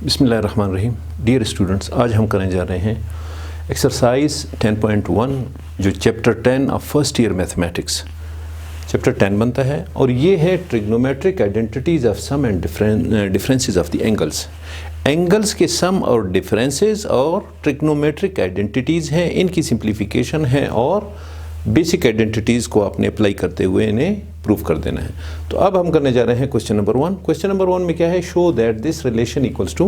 बिस्मिल्लाहिर्रहमानिर्रहीम। Dear students, आज हम करने जा रहे हैं एक्सरसाइज 10.1 जो chapter 10 of first year mathematics chapter 10 बनता है, और ये है trigonometric identities of sum and differences of the angles. Angles के सम और डिफरेंसेस और ट्रिग्नोमेट्रिक आइडेंटिटीज़ हैं, इनकी सिंप्लीफिकेशन है और बेसिक आइडेंटिटीज़ को आपने अप्लाई करते हुए इन्हें प्रूव कर देना है। तो अब हम करने जा रहे हैं क्वेश्चन नंबर 1। क्वेश्चन नंबर 1 में क्या है? Show that this relation equals to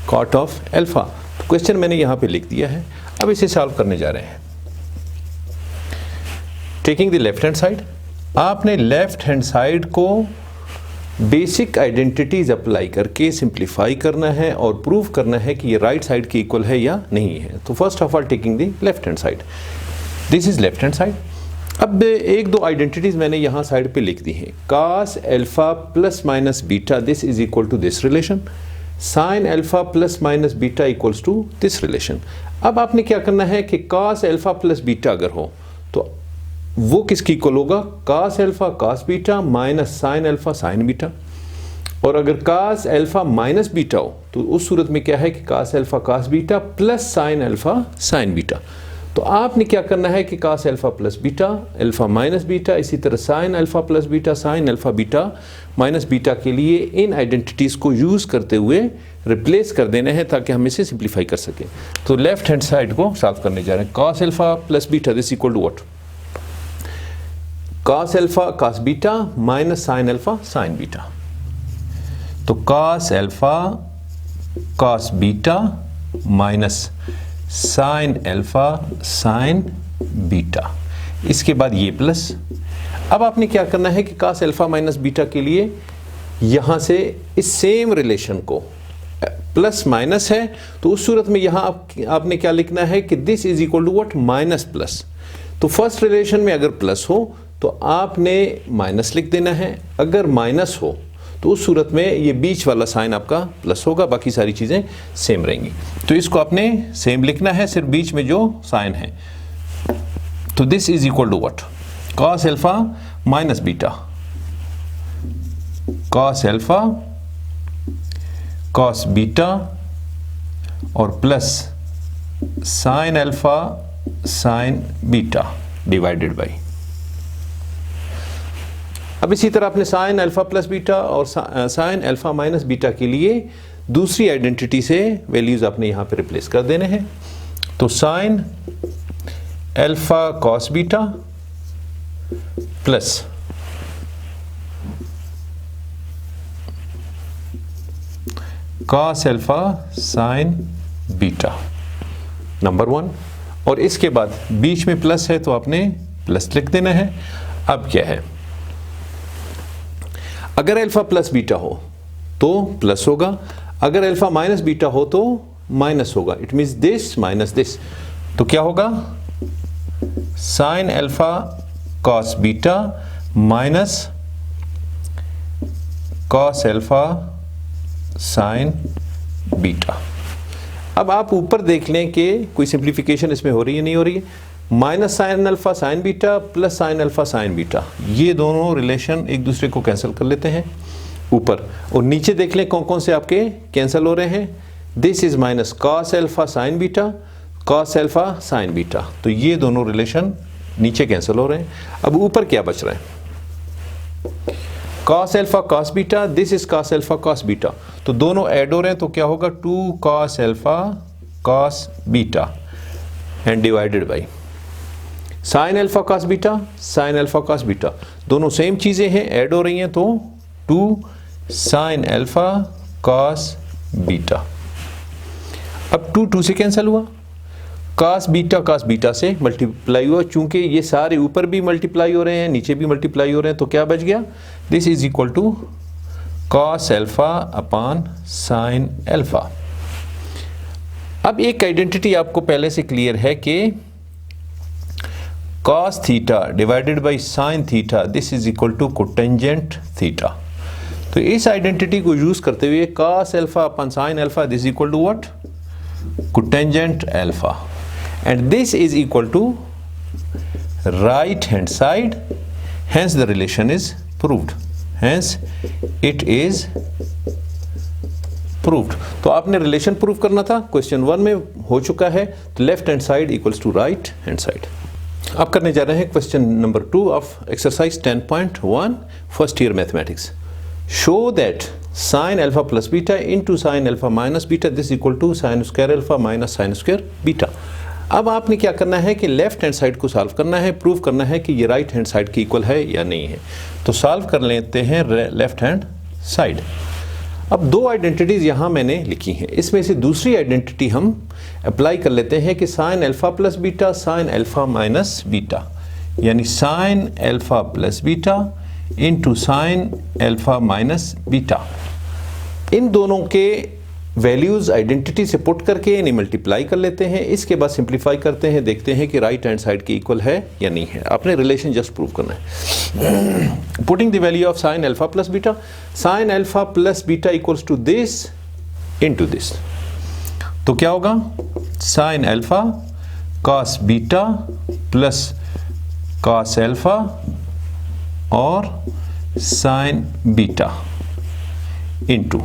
cot of alpha. तो क्वेश्चन मैंने यहाँ पे लिख दिया है, अब इसे सॉल्व करने जा रहे हैं। Taking the left hand side, आपने लेफ्ट हैंड साइड को बेसिक आइडेंटिटीज अप्लाई करके सिंप्लीफाई करना है और प्रूव करना है कि ये राइट साइड के इक्वल है या नहीं है। तो first of all taking the left hand side, this is left hand side. अब एक दो आइडेंटिटीज मैंने यहाँ साइड पे लिख दी हैं। cos alpha plus minus beta this is equal to this relation, sin alpha plus minus beta equals to this relation. अब आपने क्या करना है कि cos एल्फा प्लस बीटा अगर हो तो वो किसकी इक्वल होगा? cos alpha cos beta minus sin alpha sin beta. और अगर cos एल्फा माइनस बीटा हो तो उस सूरत में क्या है कि cos alpha cos beta plus sin alpha sin beta. तो आपने क्या करना है कि cos alpha plus beta alpha minus beta, इसी तरह sin alpha plus beta sin alpha beta minus beta के लिए इन आइडेंटिटीज़ को यूज़ करते हुए रिप्लेस कर देना है ताकि हम इसे सिंप्लीफाई कर सकें। तो लेफ्ट हैंड साइड को सॉल्व करने जा रहे हैं। cos alpha plus beta this equal to what? cos alpha cos beta minus sin alpha sin beta. तो cos alpha cos beta minus sin alpha sin beta, इसके बाद ये प्लस। अब आपने क्या करना है कि cos एल्फा माइनस बीटा के लिए यहां से इस सेम रिलेशन को प्लस माइनस है तो उस सूरत में यहां आपने क्या लिखना है कि this is equal to what? Minus plus. तो फर्स्ट रिलेशन में अगर प्लस हो तो आपने माइनस लिख देना है, अगर माइनस हो तो उस सूरत में ये बीच वाला साइन आपका प्लस होगा, बाकी सारी चीज़ें सेम रहेंगी। तो इसको आपने सेम लिखना है, सिर्फ बीच में जो साइन है। तो this is equal to what? cos alpha minus beta cos alpha cos beta और plus sin alpha sin beta divided by. अब इसी तरह आपने sin एल्फा प्लस बीटा और sin एल्फा माइनस बीटा के लिए दूसरी आइडेंटिटी से वैल्यूज आपने यहां पे रिप्लेस कर देने हैं। तो sin alpha cos beta plus cos alpha sin beta number 1, और इसके बाद बीच में प्लस है तो आपने प्लस लिख देना है। अब क्या है? अगर एल्फा प्लस बीटा हो तो प्लस होगा, अगर एल्फा माइनस बीटा हो तो माइनस होगा। It means this minus this. तो क्या होगा? sin alpha cos beta minus cos alpha sin beta. अब आप ऊपर देख लें कि कोई सिंप्लीफिकेशन इसमें हो रही है नहीं हो रही है। Minus sign alpha sine beta plus sign alpha sine beta, ये दोनों रिलेशन एक दूसरे को कैंसिल कर लेते हैं ऊपर, और नीचे देख लें कौन कौन से आपके कैंसिल हो रहे हैं। This is minus cos alpha sign beta cos alpha sign beta, तो ये दोनों रिलेशन नीचे कैंसिल हो रहे हैं। अब ऊपर क्या बच रहा है? cos alpha cos beta, this is cos alpha cos beta, तो दोनों ऐड हो रहे हैं तो क्या होगा? 2 cos alpha cos beta and divided by sin alpha cos beta sin alpha cos beta, दोनों सेम चीजें हैं, ऐड हो रही हैं तो 2 sin एल्फा cos बीटा। अब 2 से कैंसिल हुआ, cos बीटा से मल्टीप्लाई हुआ, चूंकि ये सारे ऊपर भी मल्टीप्लाई हो रहे हैं नीचे भी मल्टीप्लाई हो रहे हैं तो क्या बच गया? This is equal to cos alpha upon sin alpha. अब एक आइडेंटिटी आपको पहले से क्लियर है कि cos theta divided by sin theta this is equal to cotangent theta. तो इस आइडेंटिटी को यूज करते हुए cos alpha upon sin alpha this is equal to what? Cotangent alpha, and this is equal to right hand side, hence the relation is proved, hence it is proved. तो आपने relation prove करना था, question 1 में हो चुका है, तो left hand side equals to right hand side. अब करने जा रहे हैं question number 2 of exercise 10.1 first year mathematics. Show that sine alpha plus beta into sine alpha minus beta this equal to sine square alpha minus sine square beta. अब आपने क्या करना है कि लेफ्ट हैंड साइड को solve करना है, prove करना है कि ये राइट हैंड साइड की इक्वल है या नहीं है। तो सॉल्व कर लेते हैं लेफ्ट हैंड साइड। अब दो आइडेंटिटीज यहाँ मैंने लिखी हैं, इसमें से दूसरी आइडेंटिटी हम अप्लाई कर लेते हैं कि sine alpha plus beta sine alpha minus beta, यानी sine alpha plus beta into sine alpha minus beta. इन दोनों के वैल्यूज आइडेंटिटी से पुट करके इन्हें मल्टीप्लाई कर लेते हैं, इसके बाद सिंप्लीफाई करते हैं, देखते हैं कि राइट हैंड साइड की इक्वल है या नहीं है। आपने रिलेशन जस्ट प्रूव करना है। Putting the value of sine alpha plus beta, sine alpha plus beta equals to this into this, तो क्या होगा sine alpha cos beta plus cos alpha और sine beta into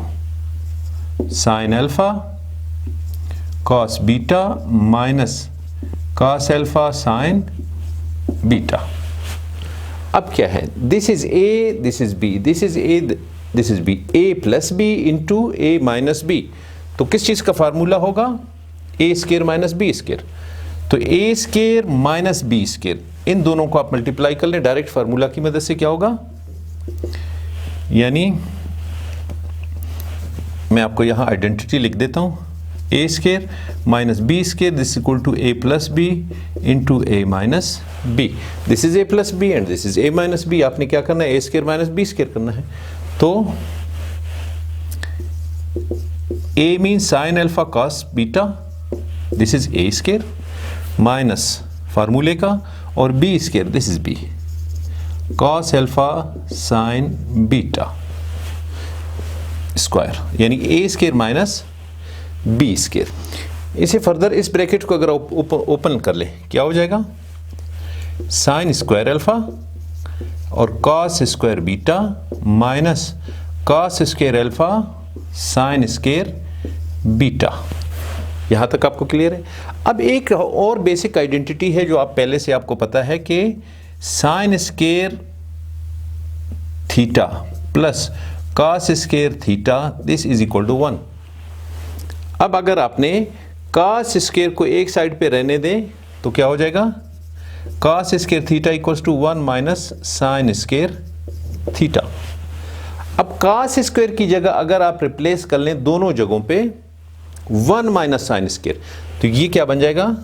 sine alpha cos beta minus cos alpha sine beta. अब क्या है, this is A, this is B, this is A, this is B, A plus B into A minus B. तो किस चीज का formula होगा, ए square minus B square. तो ए square minus B square, इन दोनों को आप मल्टीप्लाई कर लें डायरेक्ट फार्मूला की मदद से, क्या होगा, यानी मैं आपको यहां आइडेंटिटी लिख देता हूं, A square minus B square this equal to A plus B into A minus B. This is A plus B and this is A minus B. आपने क्या करना है, A square minus B square करना है। तो A means sine alpha cos beta, this is A square minus फार्मूले का, और B square this is B cos alpha sine beta square, यानी A square minus B square. इसे further इस bracket को अगर ओपन कर ले, क्या हो जाएगा, साइन स्क्वायर अल्फा और cos square beta minus cos square alpha sine square beta. यहां तक आपको क्लियर है। अब एक और बेसिक आइडेंटिटी है जो आप पहले से आपको पता है कि sine square theta plus cos square theta this is equal to 1। अब अगर आपने कॉस स्क्वायर को एक साइड पे रहने दें तो क्या हो जाएगा, cos square theta equals to 1 minus sine square theta. अब कॉस स्क्वायर की जगह अगर आप रिप्लेस कर लें दोनों जगहों पे 1 माइनस साइन स्क्वायर, तो ये क्या बन जाएगा,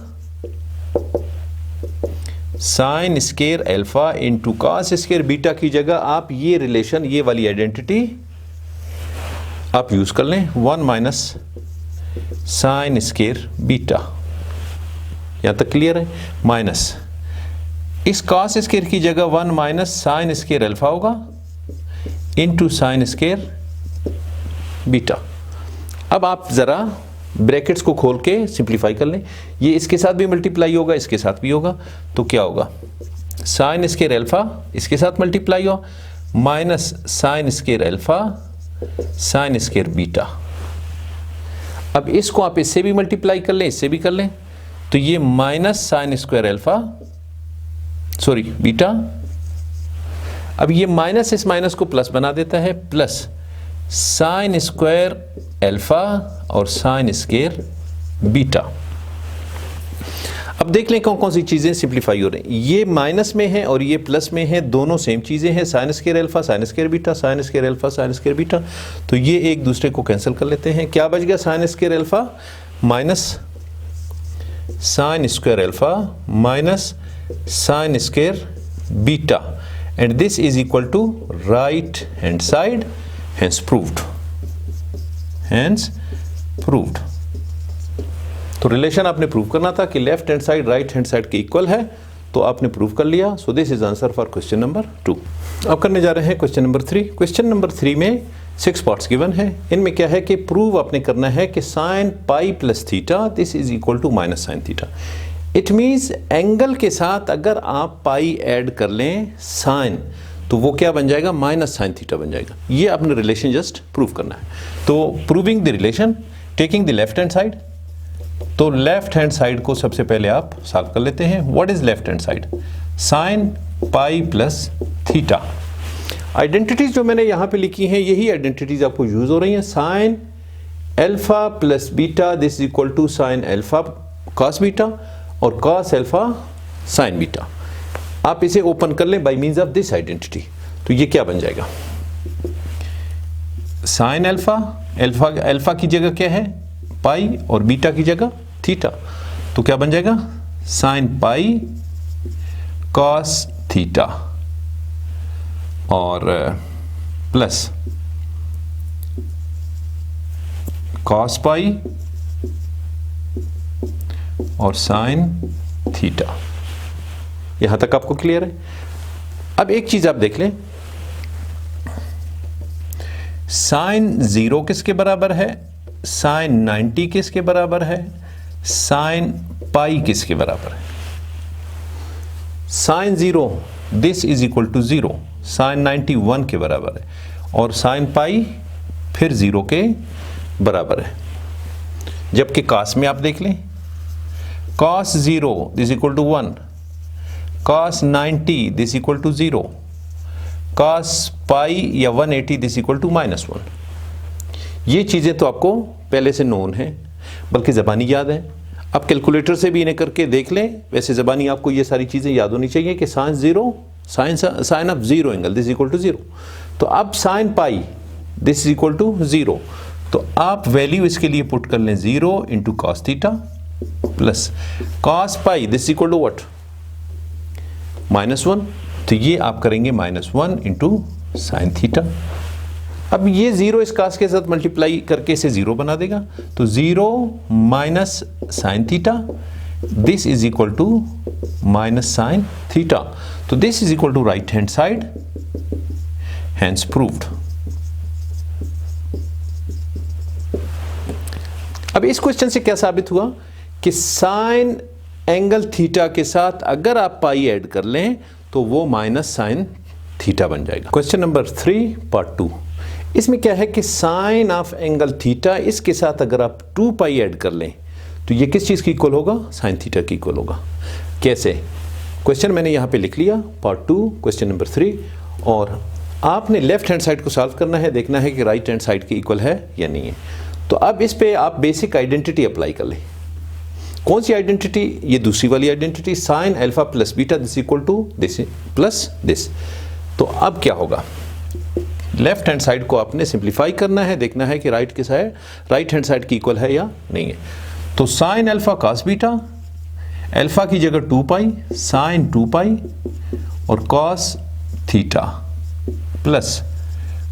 sine square alpha into cos square beta की जगह आप ये रिलेशन, ये वाली आइडेंटिटी आप यूज कर लें, 1 माइनस साइन स्क्वायर बीटा। यहां तक क्लियर है, माइनस इस कॉस स्क्वायर की जगह 1 माइनस साइन स्क्वायर अल्फा होगा इंटू साइन स्क्वायर बीटा। अब आप जरा ब्रैकेट्स को खोल के सिंप्लीफाई कर लें, ये इसके साथ भी मल्टीप्लाई होगा, इसके साथ भी होगा, तो क्या होगा, साइन स्क्वायर अल्फा इसके साथ मल्टीप्लाई हो minus sine square alpha sine square beta. अब इसको आप इससे भी मल्टीप्लाई कर लें, इससे भी कर लें, तो ये minus sine square alpha sorry beta. अब ये माइनस इस माइनस को प्लस बना देता है, प्लस साइन स्क्वायर अल्फा और साइन स्क्वायर बीटा। अब देख लें कौन कौन सी चीजें सिंप्लीफाई हो रही हैं। ये माइनस में है और ये प्लस में है, दोनों सेम चीजें हैं, sine square alpha sine square beta, sign square alpha sine square beta. तो ये एक दूसरे को कैंसिल कर लेते हैं, क्या बच गया, sine square alpha minus sine square alpha minus sine square beta, and this is equal to right hand side, hence proved, hence proved। तो रिलेशन आपने प्रूव करना था कि left hand side right hand side के equal है, तो आपने prove कर लिया। So this is answer for question number 2। अब करने जा रहे हैं क्वेश्चन नंबर 3। क्वेश्चन नंबर 3 में 6 पार्ट्स गिवन है। इनमें क्या है कि प्रूव आपने करना है कि sine pi plus theta this is equal to minus sine theta. It means angle के साथ अगर आप पाई ऐड कर लें साइन, तो वो क्या बन जाएगा, माइनस साइन थीटा बन जाएगा। ये आपने रिलेशन जस्ट प्रूव करना है। तो proving the relation, taking the left hand side, तो लेफ्ट हैंड साइड को सबसे पहले आप सॉल्व कर लेते हैं। What is left hand side, sign pi plus theta. Identities जो मैंने यहां पे लिखी हैं यही आइडेंटिटीज आपको यूज हो रही हैं। Sine alpha plus beta this is equal to sine alpha cos beta और कॉस अल्फा साइन बीटा। आप इसे ओपन कर लें by means of this identity, तो ये क्या बन जाएगा, साइन अल्फा, अल्फा की जगह क्या है पाई और बीटा की जगह थीटा, तो क्या बन जाएगा साइन पाई कॉस थीटा और प्लस कॉस पाई और साइन थीटा। यहां तक आपको क्लियर है। अब एक चीज आप देख लें, साइन 0 किसके बराबर है, साइन 90 किसके बराबर है, साइन पाई किसके बराबर है। Sine 0 this is equal to 0, sine 90 1 के बराबर है और साइन पाई फिर 0 के बराबर है। जबकि कॉस में आप देख लें, cos 0 this equal to 1, cos 90 this equal to 0, cos pi या 180 दिस इक्वल टू -1। ये चीज़ें तो आपको पहले से नोन है, बल्कि ज़बानी याद है। अब कैलकुलेटर से भी इन्हें करके देख लें। वैसे ज़बानी आपको ये सारी चीज़ें याद होनी चाहिए कि sine 0 sine of 0 angle this equal to 0। तो अब sine pi this is equal to 0, तो आप वैल्यू इसके लिए पुट कर लें 0 into cos theta plus cos pi this equal to what -1, तो ये आप करेंगे -1 इंटू साइन थीटा। अब ये 0 इस कॉस के साथ मल्टीप्लाई करके इसे 0 बना देगा, तो 0 minus sine theta this is equal to minus sine theta, तो this is equal to right hand side, hence proved. अब इस क्वेश्चन से क्या साबित हुआ कि साइन एंगल थीटा के साथ अगर आप पाई ऐड कर लें तो वो माइनस साइन थीटा बन जाएगा। क्वेश्चन नंबर 3 पार्ट 2, इसमें क्या है कि साइन ऑफ एंगल थीटा इसके साथ अगर आप 2 पाई ऐड कर लें तो ये किस चीज़ की इक्वल होगा, साइन थीटा की इक्वल होगा। कैसे, क्वेश्चन मैंने यहाँ पे लिख लिया पार्ट 2 क्वेश्चन नंबर 3, और आपने लेफ्ट हैंड साइड को सॉल्व करना है, देखना है कि राइट हैंड साइड की इक्वल है या नहीं है। तो अब इस पे आप बेसिक आइडेंटिटी अप्लाई कर लें। कौन सी आइडेंटिटी, ये दूसरी वाली identity, sine alpha plus beta this equal to this plus this. तो अब क्या होगा, लेफ्ट हैंड साइड को आपने सिंप्लीफाई करना है, देखना है कि राइट हैंड साइड की इक्वल है या नहीं है। तो sine alpha cos beta, alpha की जगह 2 पाई साइन 2 पाई और cos theta plus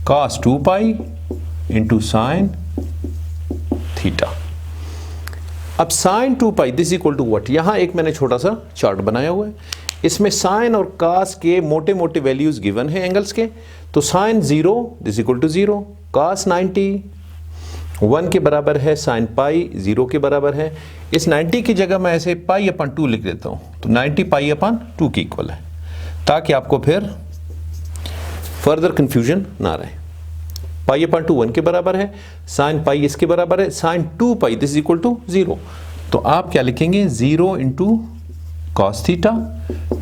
cos 2 pi into sine theta. अब sine 2 pi this equal to what, यहां एक मैंने छोटा सा चार्ट बनाया हुआ है, इसमें साइन और कॉस के मोटे मोटे वैल्यूज गिवन है एंगल्स के। तो sine 0 this equal to 0, cos 90 1 के बराबर है, साइन पाई 0 के बराबर है। इस 90 की जगह मैं ऐसे पाई अपॉन 2 लिख देता हूं, तो 90 पाई अपॉन 2 की इक्वल है, ताकि आपको फिर फर्दर कंफ्यूजन ना रहे। पाई अपॉन 2 1 के बराबर है, साइन पाई इसके बराबर है, sine 2 pi this equal to 0। तो आप क्या लिखेंगे 0 into cos theta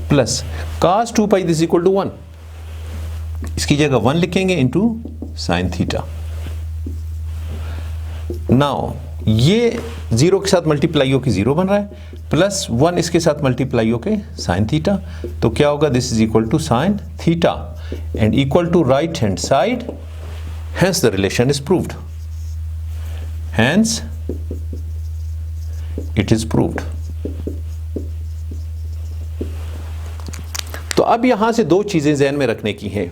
plus cos 2 pi this equal to 1, इसकी जगह 1 लिखेंगे इंटू साइन थीटा। नाउ ये 0 के साथ मल्टीप्लाई होकर 0 बन रहा है, प्लस 1 इसके साथ मल्टीप्लाई होकर साइन थीटा, तो क्या होगा this is equal to sine theta and equal to right hand side, hence the relation is proved, hence it is proved। तो अब यहां से दो चीजें ज़हन में रखने की हैं।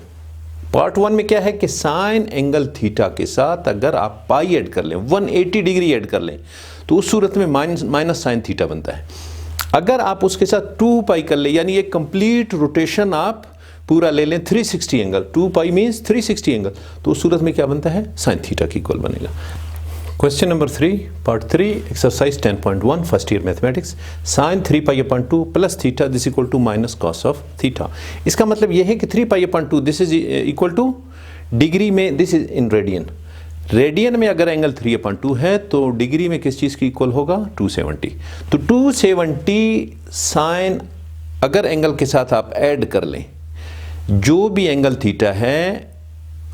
पार्ट 1 में क्या है कि साइन एंगल थीटा के साथ अगर आप पाई ऐड कर लें, 180 डिग्री ऐड कर लें, तो उस सूरत में माइनस साइन थीटा बनता है। अगर आप उसके साथ 2 पाई कर लें, यानी एक कंप्लीट रोटेशन आप पूरा ले लें 360 एंगल, 2 पाई मीन्स 360 एंगल, तो उस सूरत में क्या बनता है, साइन थीटा की इक्वल बनेगा। Question number 3 part 3 exercise 10.1 first year mathematics sine 3 pi upon 2 plus theta this equal to minus cos of theta. इसका मतलब यह है कि 3 pi upon 2 this is equal to degree में, this is in radian. Radian में अगर angle 3 upon 2 है तो डिग्री में किस चीज़ की इक्वल होगा 270। तो 270 साइन अगर एंगल के साथ आप ऐड कर लें, जो भी एंगल थीटा है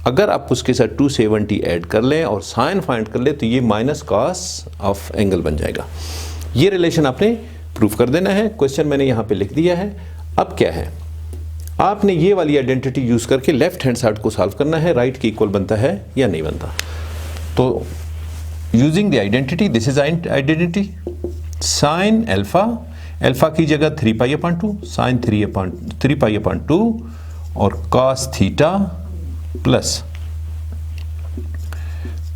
अगर आप उसके साथ 270 ऐड कर लें और साइन फाइंड कर लें तो ये माइनस कॉस ऑफ एंगल बन जाएगा। ये रिलेशन आपने प्रूफ कर देना है। क्वेश्चन मैंने यहाँ पे लिख दिया है। अब क्या है, आपने ये वाली आइडेंटिटी यूज करके लेफ्ट हैंड साइड को सॉल्व करना है, राइट के इक्वल बनता है या नहीं बनता। तो using the identity, this is identity sine alpha, alpha की जगह 3 pi upon 2 sine 3 pi upon 2 और cos theta plus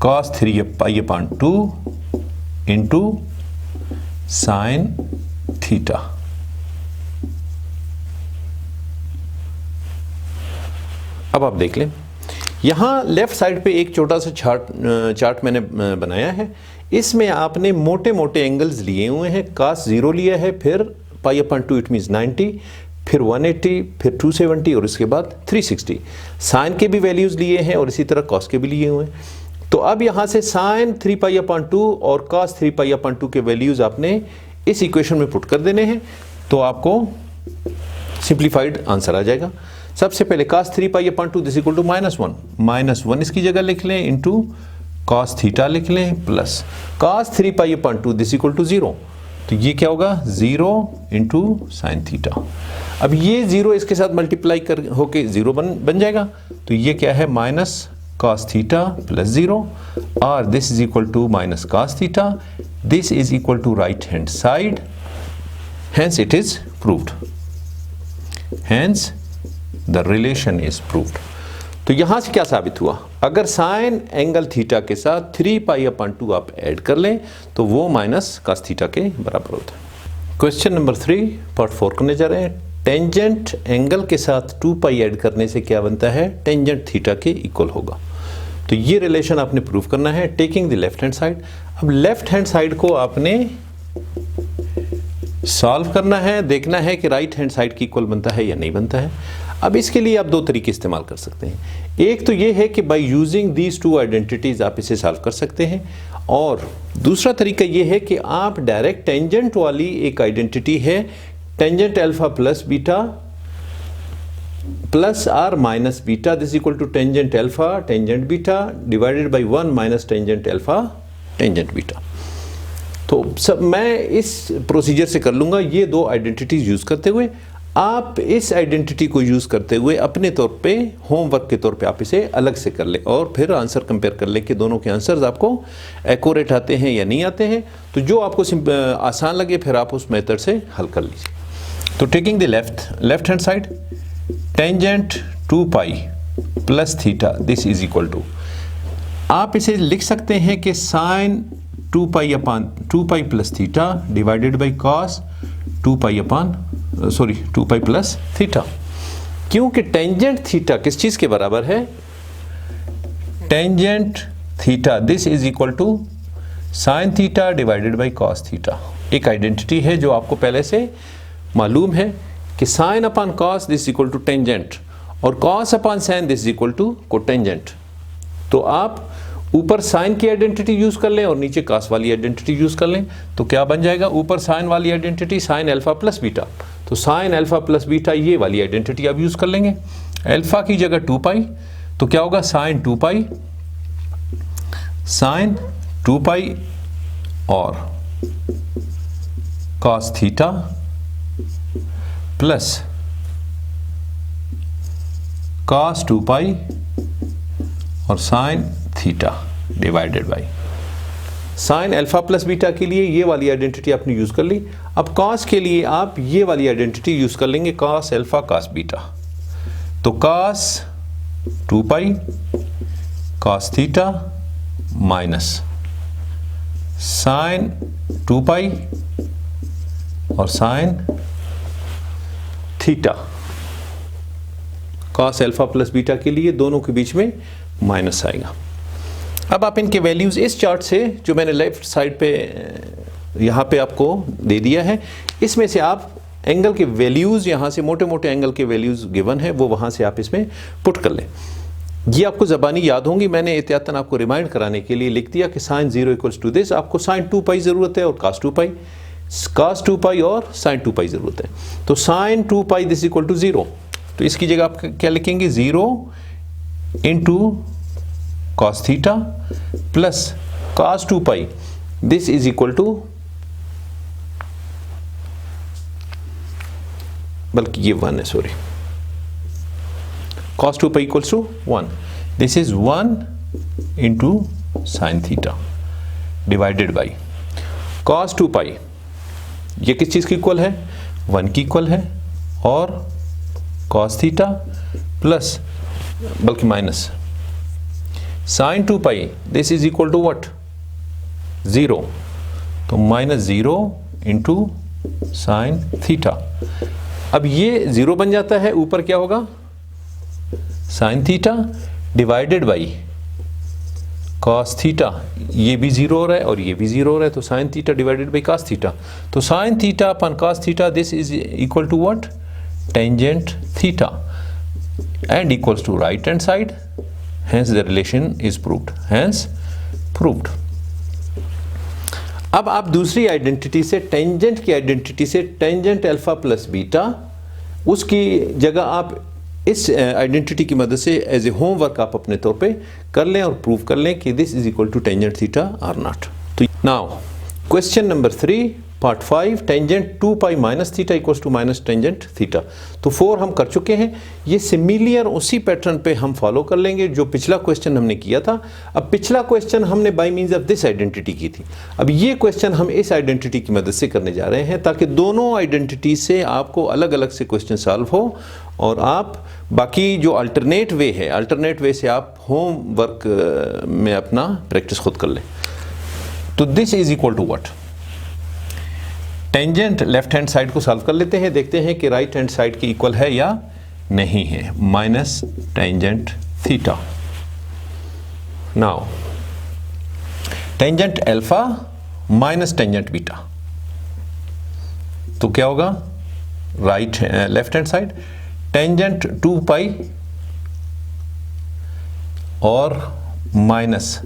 cos 3 pi upon 2 into sine theta. अब आप देख लें, यहां लेफ्ट साइड पे एक छोटा सा चार्ट मैंने बनाया है। इसमें आपने मोटे मोटे एंगल्स लिए हुए हैं। कॉस 0 लिया है, फिर पाई अपॉन 2 इट मीन्स 90, फिर 180, फिर 270 और इसके बाद 360। साइन के भी वैल्यूज लिए हैं और इसी तरह कॉस के भी लिए हुए हैं। तो अब यहां से साइन 3 पाई अपॉन 2 और कॉस 3 पाई अपॉन 2 के वैल्यूज आपने इस इक्वेशन में पुट कर देने हैं, तो आपको सिंप्लीफाइड आंसर आ जाएगा। सबसे पहले cos 3 pi upon 2 this equal to -1 इसकी जगह लिख लें, इंटू कॉस थीटा लिख लें, plus cos 3 pi upon 2 this equal to 0। तो ये क्या होगा 0 इंटू साइन थीटा। अब ये 0 इसके साथ मल्टीप्लाई कर होके 0 बन जाएगा। तो ये क्या है माइनस cos थीटा प्लस 0 और this is equal to minus cos theta, this is equal to right hand side, hence it is proved, hence the relation is proved. तो यहां से क्या साबित हुआ, अगर साइन एंगल थीटा के साथ 3 पाई अपॉन 2 आप ऐड कर लें तो वो माइनस cos थीटा के बराबर होता है। क्वेश्चन नंबर 3 पार्ट 4 करने जा रहे हैं। टेंजेंट एंगल के साथ 2 पाई ऐड करने से क्या बनता है, टेंजेंट थीटा के इक्वल होगा। तो ये रिलेशन आपने प्रूव करना है taking the left hand side. अब लेफ्ट हैंड साइड को आपने सॉल्व करना है, देखना है कि राइट हैंड साइड की इक्वल बनता है या नहीं बनता है। अब इसके लिए आप 2 तरीके इस्तेमाल कर सकते हैं। एक तो ये है कि बाय यूजिंग दीज 2 आइडेंटिटीज आप इसे सॉल्व कर सकते हैं, और दूसरा तरीका ये है कि आप डायरेक्ट टेंजेंट वाली एक आइडेंटिटी है, tangent alpha plus beta plus or minus beta this equal to tangent alpha tangent beta divided by 1 minus tangent alpha tangent beta. तो सब मैं इस प्रोसीजर से कर लूंगा, ये 2 आइडेंटिटीज यूज करते हुए। आप इस आइडेंटिटी को यूज करते हुए अपने तौर पे होमवर्क के तौर पे आप इसे अलग से कर ले और फिर आंसर कंपेयर कर ले कि दोनों के आंसर्स आपको एक्यूरेट आते हैं या नहीं आते हैं। तो जो आपको आसान लगे फिर आप उस मेथड से हल कर लीजिए। तो taking the left hand side, tangent 2 pi plus theta this is equal to, आप इसे लिख सकते हैं कि sine 2 pi upon 2 pi plus theta divided by cos 2 pi plus theta. क्योंकि टेंजेंट थीटा किस चीज के बराबर है, tangent theta this is equal to sine theta divided by cos theta. एक आइडेंटिटी है जो आपको पहले से मालूम है कि sign upon cos this equal to tangent और cos upon sine this equal to cotangent. तो आप ऊपर साइन की आइडेंटिटी यूज कर लें और नीचे कॉस वाली आइडेंटिटी यूज कर लें, तो क्या बन जाएगा, ऊपर साइन वाली identity sine alpha plus beta, तो साइन अल्फा प्लस बीटा ये वाली आइडेंटिटी आप यूज कर लेंगे। अल्फा की जगह 2 पाई, तो क्या होगा साइन 2 पाई और cos theta plus cos 2 pi और sine theta divided by sign alpha plus beta के लिए ये वाली आइडेंटिटी आपने यूज कर ली। अब कॉस के लिए आप ये वाली आइडेंटिटी यूज कर लेंगे, कॉस अल्फा कॉस बीटा। तो cos 2 pi cos theta minus sine 2 pi और sine theta. Cos alpha plus beta के लिए दोनों के बीच में माइनस आएगा। अब आप इनके वैल्यूज इस चार्ट से जो मैंने लेफ्ट साइड पे यहाँ पे आपको दे दिया है, इसमें से आप एंगल के वैल्यूज यहाँ से मोटे मोटे एंगल के वैल्यूज गिवन है वो वहाँ से आप इसमें पुट कर लें। ये आपको ज़बानी याद होंगी, मैंने एहतियातन आपको रिमाइंड कराने के लिए लिख दिया कि साइन 0 इक्वल्स टू दिस। आपको साइन 2 पाई ज़रूरत है और cos 2 पाई और साइन 2 पाई ज़रूरत है। तो sine 2 pi this equal to 0, तो इसकी जगह आप क्या लिखेंगे 0 into cos theta plus cos 2 pi this is equal to, बल्कि ये 1 है, sorry, cos 2 pi equals to 1, this is 1 into sine theta divided by cos 2 pi, ये किस चीज़ की इक्वल है, 1 की इक्वल है, और cos थीटा प्लस, बल्कि minus sine 2 pi this is equal to what, 0, तो माइनस 0 इंटू साइन थीटा। अब ये 0 बन जाता है, ऊपर क्या होगा sign theta divided by cos theta, ये भी 0 हो रहा है और ये भी 0 हो रहा है, तो sine theta divided by cos theta, तो sine theta upon cos theta this is equal to what, tangent theta, and equals to right hand side, hence the relation is proved, hence proved। अब आप दूसरी identity से, tangent की identity से, tangent alpha plus beta, उसकी जगह आप इस आइडेंटिटी की मदद से एज ए होमवर्क आप अपने तौर पे कर लें और प्रूव कर लें कि this is equal to tangent theta or not. तो now question number 3 part 5, tangent 2 pi minus theta equals to minus tangent theta. तो 4 हम कर चुके हैं, ये सिमिलियर उसी पैटर्न पे हम फॉलो कर लेंगे जो पिछला क्वेश्चन हमने किया था। अब पिछला क्वेश्चन हमने bye means of this identity की थी, अब ये क्वेश्चन हम इस आइडेंटिटी की मदद से करने जा रहे हैं ताकि दोनों आइडेंटिटी से आपको अलग अलग से क्वेश्चन सॉल्व हो और आप बाकी जो अल्टरनेट वे है, अल्टरनेट वे से आप होम वर्क में अपना प्रैक्टिस खुद कर लें। तो this is equal to what, tangent left hand side को सॉल्व कर लेते हैं, देखते हैं कि राइट हैंड साइड की इक्वल है या नहीं है, minus tangent theta. Now tangent alpha minus tangent beta, तो क्या होगा, right left hand side tangent 2 pi और minus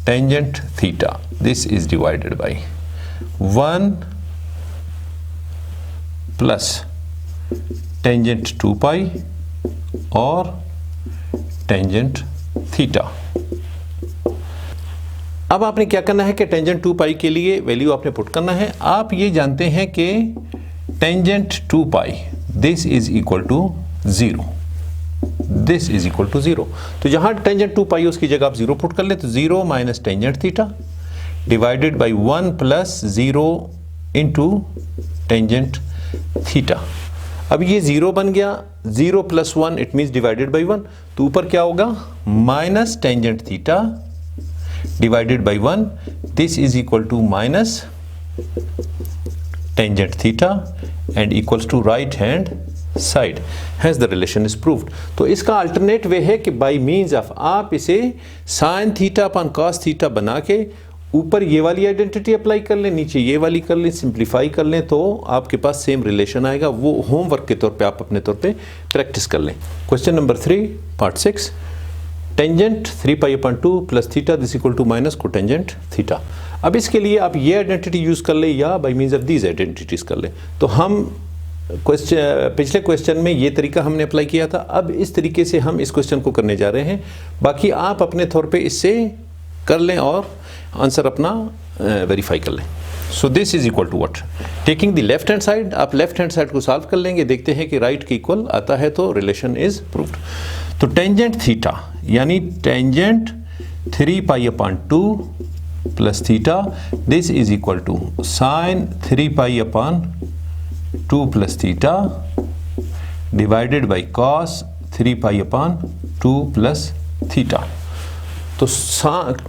tangent theta, this is divided by 1 plus tangent 2 pi और टेंजेंट थीटा। अब आपने क्या करना है कि टेंजेंट 2 पाई के लिए वैल्यू आपने पुट करना है। आप ये जानते हैं कि tangent 2 pi this is equal to 0, this is equal to 0, तो जहां टेंजेंट 2 पाई उसकी जगह आप 0 पुट कर ले, तो 0 minus tangent theta divided by 1 plus 0 into tangent theta. अब ये 0 बन गया, 0 plus 1 it means divided by 1, तो ऊपर क्या होगा minus tangent theta divided by 1, this is equal to minus tangent theta and equals to right hand side, hence the relation is proved. तो इसका अल्टरनेट वे है कि बाई मीन्स ऑफ आप इसे sign theta upon cos theta बना के ऊपर ये वाली आइडेंटिटी अप्लाई कर लें, नीचे ये वाली कर लें, सिंप्लीफाई कर लें, तो आपके पास सेम रिलेशन आएगा। वो होमवर्क के तौर पे आप अपने तौर पे प्रैक्टिस कर लें। Question number 3 part 6, tangent 3 pi upon 2 plus theta this equal to minus cotangent theta. अब इसके लिए आप ये आइडेंटिटी यूज कर लें या by means of these identities कर लें। तो हम पिछले क्वेश्चन में ये तरीका हमने अप्लाई किया था, अब इस तरीके से हम इस क्वेश्चन को करने जा रहे हैं। बाकी आप अपने तौर पे इससे कर लें और आंसर अपना वेरीफाई कर लें। So this is equal to what, taking the left hand side, आप लेफ्ट हैंड साइड को सॉल्व कर लेंगे, देखते हैं कि राइट के इक्वल आता है तो रिलेशन इज प्रूव्ड। तो टेंजेंट थीटा यानी tangent 3 pi upon 2 plus theta this is equal to sine 3 pi upon 2 plus theta divided by cos 3 pi upon 2 plus theta. तो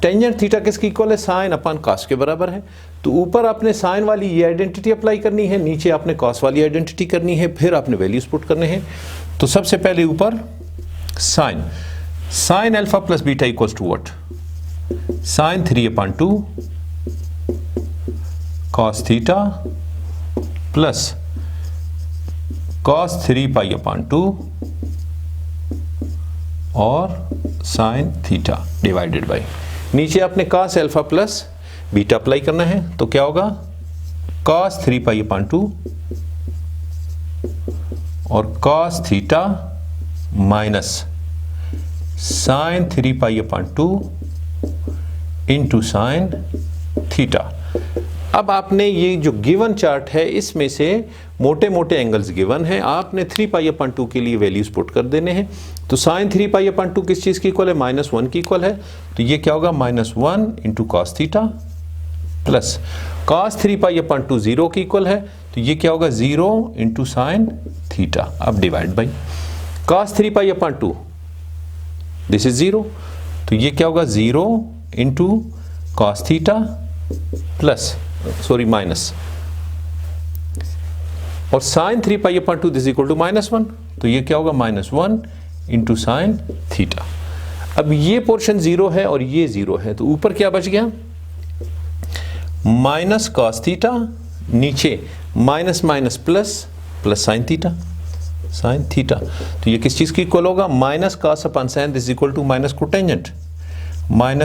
टेंजेंट थीटा किसकी इक्वल है, sine upon cos के बराबर है। तो ऊपर आपने साइन वाली ये आइडेंटिटी अप्लाई करनी है, नीचे आपने कॉस वाली आइडेंटिटी करनी है, फिर आपने वैल्यूज पुट करने हैं। तो सबसे पहले ऊपर sine alpha plus beta equals to what, sine 3/2 cos theta plus cos 3π/2 और साइन थीटा डिवाइडेड बाई, नीचे आपने cos alpha plus beta apply करना है, तो क्या होगा कॉस 3π/2 और cos theta minus sine 3π/2 into sine theta. अब आपने ये जो गिवन चार्ट है इसमें से मोटे मोटे एंगल्स गिवन है, आपने 3π/2 के लिए वैल्यूज पुट कर देने हैं। तो साइन 3π/2 किस चीज की इक्वल है, -1 की इक्वल है, तो ये क्या होगा -1 into cos theta plus cos 3π/2 0 की इक्वल है, तो ये क्या होगा 0 इंटू साइन थीटा। अब divide by cos 3π/2 this is 0, तो ये क्या होगा 0 into cos theta plus minus, और साइन 3π/2 दिस इक्वल टू -1, तो ये क्या होगा -1 इंटू साइन थीटा। अब ये पोर्शन 0 है और ये 0 है, तो ऊपर क्या बच गया माइनस कॉस थीटा, नीचे minus minus plus plus sine theta, तो ये किस चीज की इक्वल होगा minus cos upon sine this equal to minus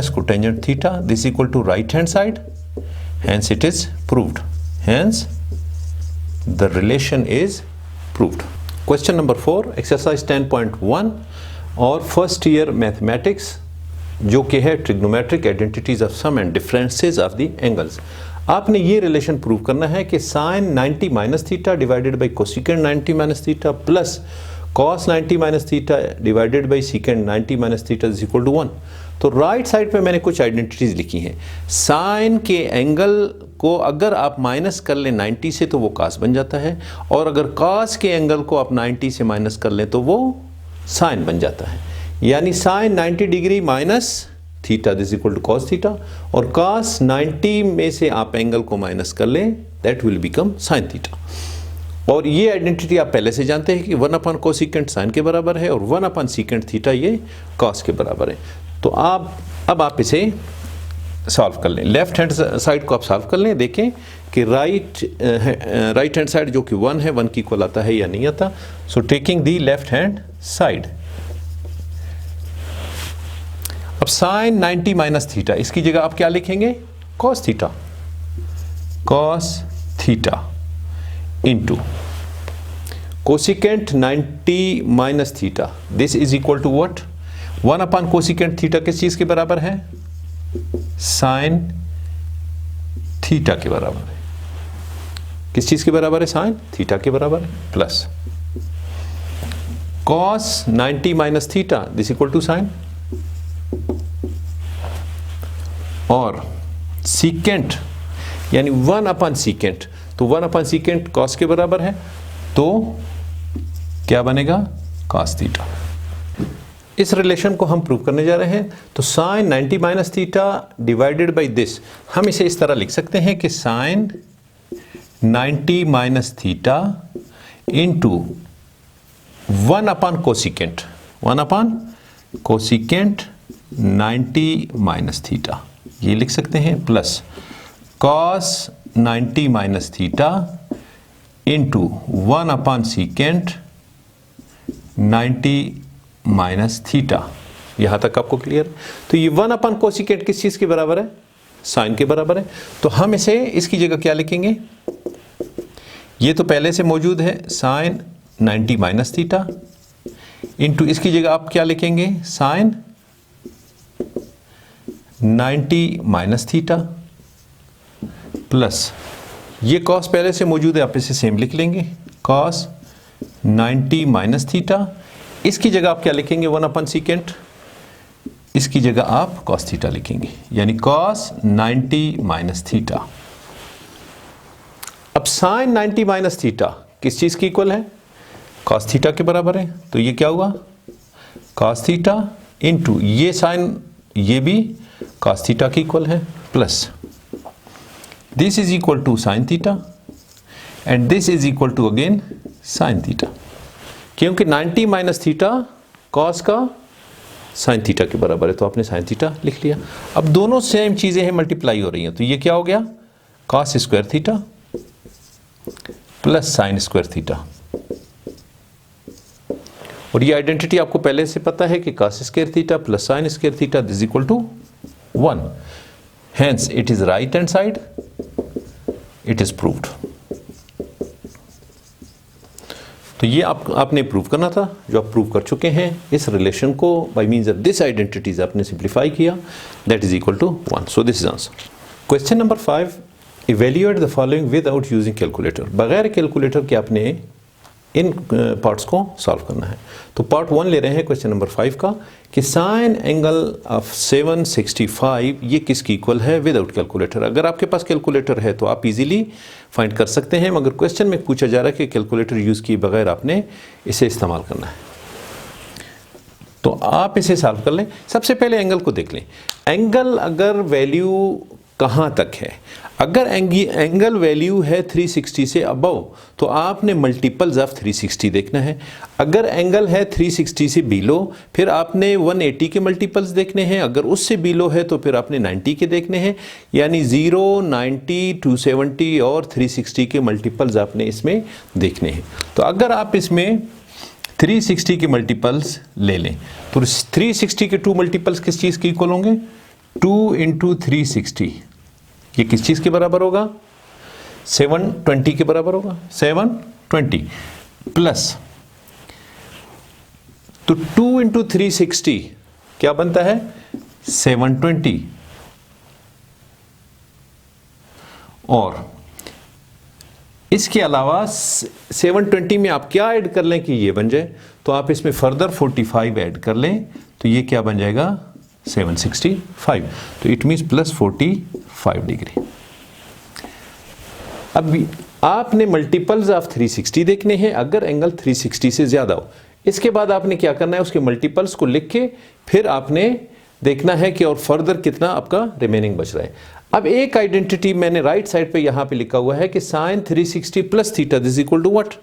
cotangent theta this equal to right hand side, hence it is proved, hence the relation is proved। Question number 4 exercise 10.1 और first year mathematics जो कि है trigonometric identities of sum and differences of the angles. आपने ये relation prove करना है कि sine 90 minus theta divided by cosecant 90 minus theta plus cos 90 minus theta divided by secant 90 minus theta is equal to 1। तो right side पे मैंने कुछ identities लिखी हैं। साइन के एंगल को अगर आप माइनस कर लें 90 से तो वो कॉस बन जाता है, और अगर कॉस के एंगल को आप 90 से माइनस कर लें तो वो साइन बन जाता है। यानी sine 90 degree minus theta this equal to cos theta, और कॉस 90 में से आप एंगल को माइनस कर लें that will become sine theta. और ये आइडेंटिटी आप पहले से जानते हैं कि 1 कोसिकेंट साइन के बराबर है और 1 सीकेंट थीटा ये कॉस के बराबर है। तो अब आप इसे सॉल्व कर लें, लेफ्ट हैंड साइड को आप सॉल्व कर लें, देखें कि राइट हैंड साइड जो कि 1 है 1 की इक्वल आता है या नहीं आता। So taking the left hand side, अब साइन 90 माइनस थीटा इसकी जगह आप क्या लिखेंगे cos theta into cosecant 90 minus theta this is equal to what 1 cosecant theta किस चीज के बराबर है साइन थीटा के बराबर है। किस चीज के बराबर है साइन थीटा के बराबर है, plus cos 90 minus theta this equal to sine, और सीकेंट यानी 1 सीकेंट, तो 1 सीकेंट कॉस के बराबर है, तो क्या बनेगा कॉस थीटा। इस रिलेशन को हम प्रूव करने जा रहे हैं। तो sine 90 minus theta divided by this, हम इसे इस तरह लिख सकते हैं कि sine 90 minus theta into 1 cosecant 90 minus theta, ये लिख सकते हैं, plus cos 90 minus theta into 1 secant 90 minus theta. यहां तक आपको क्लियर? तो ये 1 कोसिकेंट किस चीज के बराबर है साइन के बराबर है, तो हम इसे इसकी जगह क्या लिखेंगे, ये तो पहले से मौजूद है साइन 90 माइनस थीटा इंटू इसकी जगह आप क्या लिखेंगे साइन 90 माइनस थीटा प्लस ये कॉस पहले से मौजूद है आप इसे सेम लिख लेंगे कॉस 90 माइनस थीटा, इसकी जगह आप क्या लिखेंगे 1 सीकेंट, इसकी जगह आप कॉस थीटा लिखेंगे यानी कॉस 90 माइनस थीटा। अब साइन 90 माइनस थीटा किस चीज की इक्वल है कॉस थीटा के बराबर है, तो ये क्या हुआ कॉस थीटा इंटू ये साइन ये भी कॉस थीटा की इक्वल है, plus this is equal to sine theta and this is equal to again sine theta, क्योंकि 90 माइनस थीटा कॉस का साइन थीटा के बराबर है, तो आपने साइन थीटा लिख लिया। अब दोनों सेम चीज़ें हैं, मल्टीप्लाई हो रही हैं, तो ये क्या हो गया, cos square theta plus sine square theta. और ये आइडेंटिटी आपको पहले से पता है कि cos square theta plus sine square theta is equal to 1, hence it is right hand side, it is proved. तो ये आपने प्रूव करना था, जो आप प्रूव कर चुके हैं। इस रिलेशन को by means of this identities आपने सिंप्लीफाई किया, that is equal to 1। So this is answer. Question number 5, evaluate the following without using calculator. बगैर कैलकुलेटर के आपने इन पार्ट्स को सॉल्व करना है। तो पार्ट 1 ले रहे हैं क्वेश्चन नंबर 5 का, कि साइन एंगल ऑफ 765 ये किसकी इक्वल है विदाउट कैलकुलेटर। अगर आपके पास कैलकुलेटर है तो आप इजीली फाइंड कर सकते हैं, मगर क्वेश्चन में पूछा जा रहा है कि कैलकुलेटर यूज़ किए बगैर आपने इसे इस्तेमाल करना है। तो आप इसे सॉल्व कर लें। सबसे पहले एंगल को देख लें। एंगल अगर वैल्यू कहाँ तक है, अगर एंगल वैल्यू है 360 से अबव तो आपने मल्टीपल्स ऑफ 360 देखना है। अगर एंगल है 360 से बिलो फिर आपने 180 के मल्टीपल्स देखने हैं। अगर उससे बिलो है तो फिर आपने 90 के देखने हैं। यानी 0, 90, 270 और 360 के मल्टीपल्स आपने इसमें देखने हैं। तो अगर आप इसमें 360 के मल्टीपल्स ले लें तो 360 के 2 मल्टीपल्स किस चीज़ के इक्वल होंगे, 2 इंटू 360 ये किस चीज़ के बराबर होगा, 720 के बराबर होगा। 720 प्लस तो 2 इंटू 360 क्या बनता है, 720, और इसके अलावा 720 में आप क्या ऐड कर लें कि ये बन जाए, तो आप इसमें फर्दर 45 ऐड कर लें तो ये क्या बन जाएगा, 765। तो इट मीन्स प्लस 45 डिग्री। अब आपने मल्टीपल्स ऑफ 360 देखने हैं अगर एंगल 360 से ज़्यादा हो। इसके बाद आपने क्या करना है, उसके मल्टीपल्स को लिख के फिर आपने देखना है कि और फर्दर कितना आपका रिमेनिंग बच रहा है। अब एक आइडेंटिटी मैंने राइट साइड पे यहाँ पे लिखा हुआ है कि sine 360 plus theta this equal to what,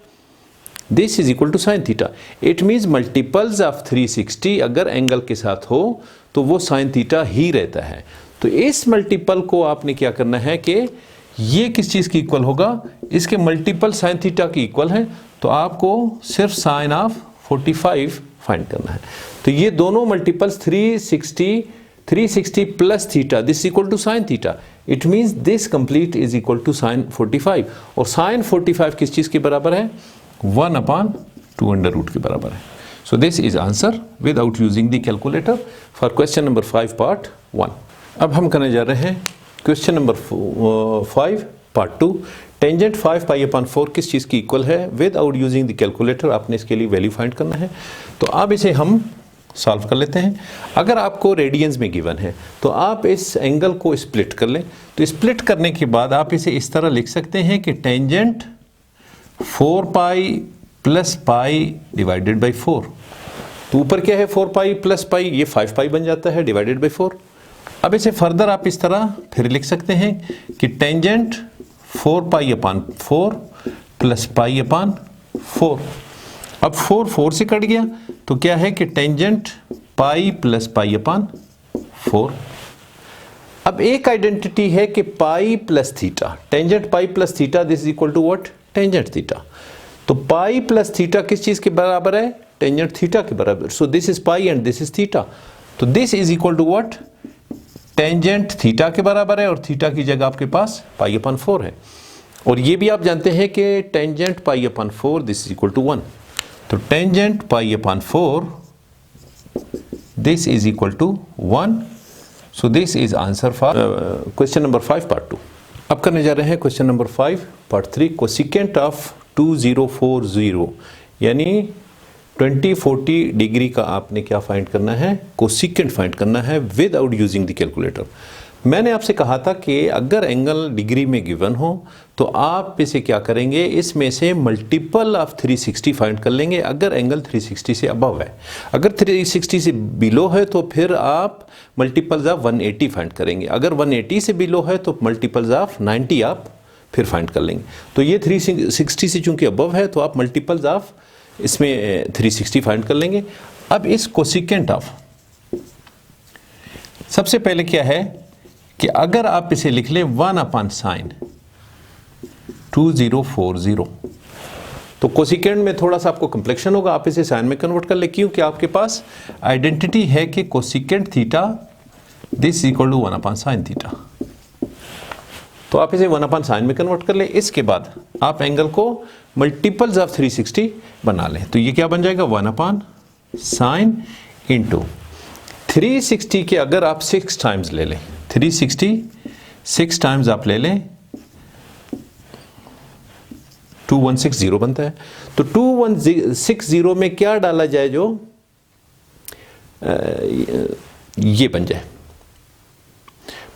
this is equal to sine theta. It means multiples of 360 अगर एंगल के साथ हो तो वो साइन थीटा ही रहता है। तो इस मल्टीपल को आपने क्या करना है कि ये किस चीज़ की इक्वल होगा, इसके मल्टीपल साइन थीटा की इक्वल है। तो आपको सिर्फ साइन ऑफ 45 फाइंड करना है। तो ये दोनों multiples 360 plus theta this equal to sine theta. It means this complete is equal to sine 45, और साइन 45 किस चीज़ के बराबर है, 1/2 अंडर रूट के बराबर है। So this is answer without using the calculator for question number 5 part 1. अब हम करने जा रहे हैं क्वेश्चन नंबर 5 पार्ट 2। टेंजेंट 5 पाई/4 किस चीज़ की इक्वल है विदाउट यूजिंग द कैलकुलेटर। आपने इसके लिए वैल्यू फाइंड करना है। तो अब इसे हम सॉल्व कर लेते हैं। अगर आपको रेडियंस में गिवन है तो आप इस एंगल को स्प्लिट कर लें। तो स्प्लिट करने के बाद आप इसे इस तरह लिख सकते हैं कि tangent 4 pi plus pi divided by 4। तो ऊपर क्या है, 4 पाई प्लस पाई, ये 5 पाई बन जाता है डिवाइडेड बाई 4। अब इसे फर्दर आप इस तरह फिर लिख सकते हैं कि टेंजेंट 4 पाई/4 प्लस पाई/4। अब 4 से कट गया तो क्या है कि टेंजेंट पाई प्लस पाई/4। अब एक आइडेंटिटी है कि pi plus theta, tangent pi plus theta this is equal to what, tangent theta. तो पाई प्लस थीटा किस चीज के बराबर है, टेंजेंट थीटा के बराबर। So this is pi and this is theta. तो this is equal to what, tangent theta के बराबर है, और थीटा की जगह आपके पास पाई/4 है। और ये भी आप जानते हैं कि टेंजेंट पाई/4 दिस इज इक्वल टू 1। तो टेंजेंट पाई/4 this is equal to 1। So this is answer for question number 5 part 2। अब करने जा रहे हैं question number 5 part 3। Cosecant of 2040 यानी 2040 डिग्री का आपने क्या फाइंड करना है, कोसिकेंट फाइंड करना है विदाउट यूजिंग द कैलकुलेटर। मैंने आपसे कहा था कि अगर एंगल डिग्री में गिवन हो तो आप इसे क्या करेंगे, इसमें से मल्टीपल ऑफ 360 फाइंड कर लेंगे अगर एंगल 360 से अबव है। अगर 360 से बिलो है तो फिर आप मल्टीपल्स ऑफ 180 फाइंड करेंगे। अगर 180 से बिलो है तो मल्टीपल्स ऑफ 90 आप फिर फाइंड कर लेंगे। तो ये 360 से चूंकि अबव है तो आप मल्टीपल्स ऑफ इसमें 360 फाइंड कर लेंगे। अब इस कोसिकेंट ऑफ सबसे पहले क्या है कि अगर आप इसे लिख लें 1 अपॉन साइन 2040, तो कोसिकेंट में थोड़ा सा आपको कम्प्लेक्शन होगा, आप इसे साइन में कन्वर्ट कर ले, क्योंकि आपके पास आइडेंटिटी है कि cosecant theta this equal to 1 upon sine theta. तो आप इसे 1 अपॉन साइन में कन्वर्ट कर ले। इसके बाद आप एंगल को मल्टीपल्स ऑफ 360 बना लें। तो ये क्या बन जाएगा 1 अपॉन साइन इंटू 360 के अगर आप 6 टाइम्स ले लें, 360 6 टाइम्स आप ले लें 2160 बनता है। तो 2160 में क्या डाला जाए जो ये बन जाए,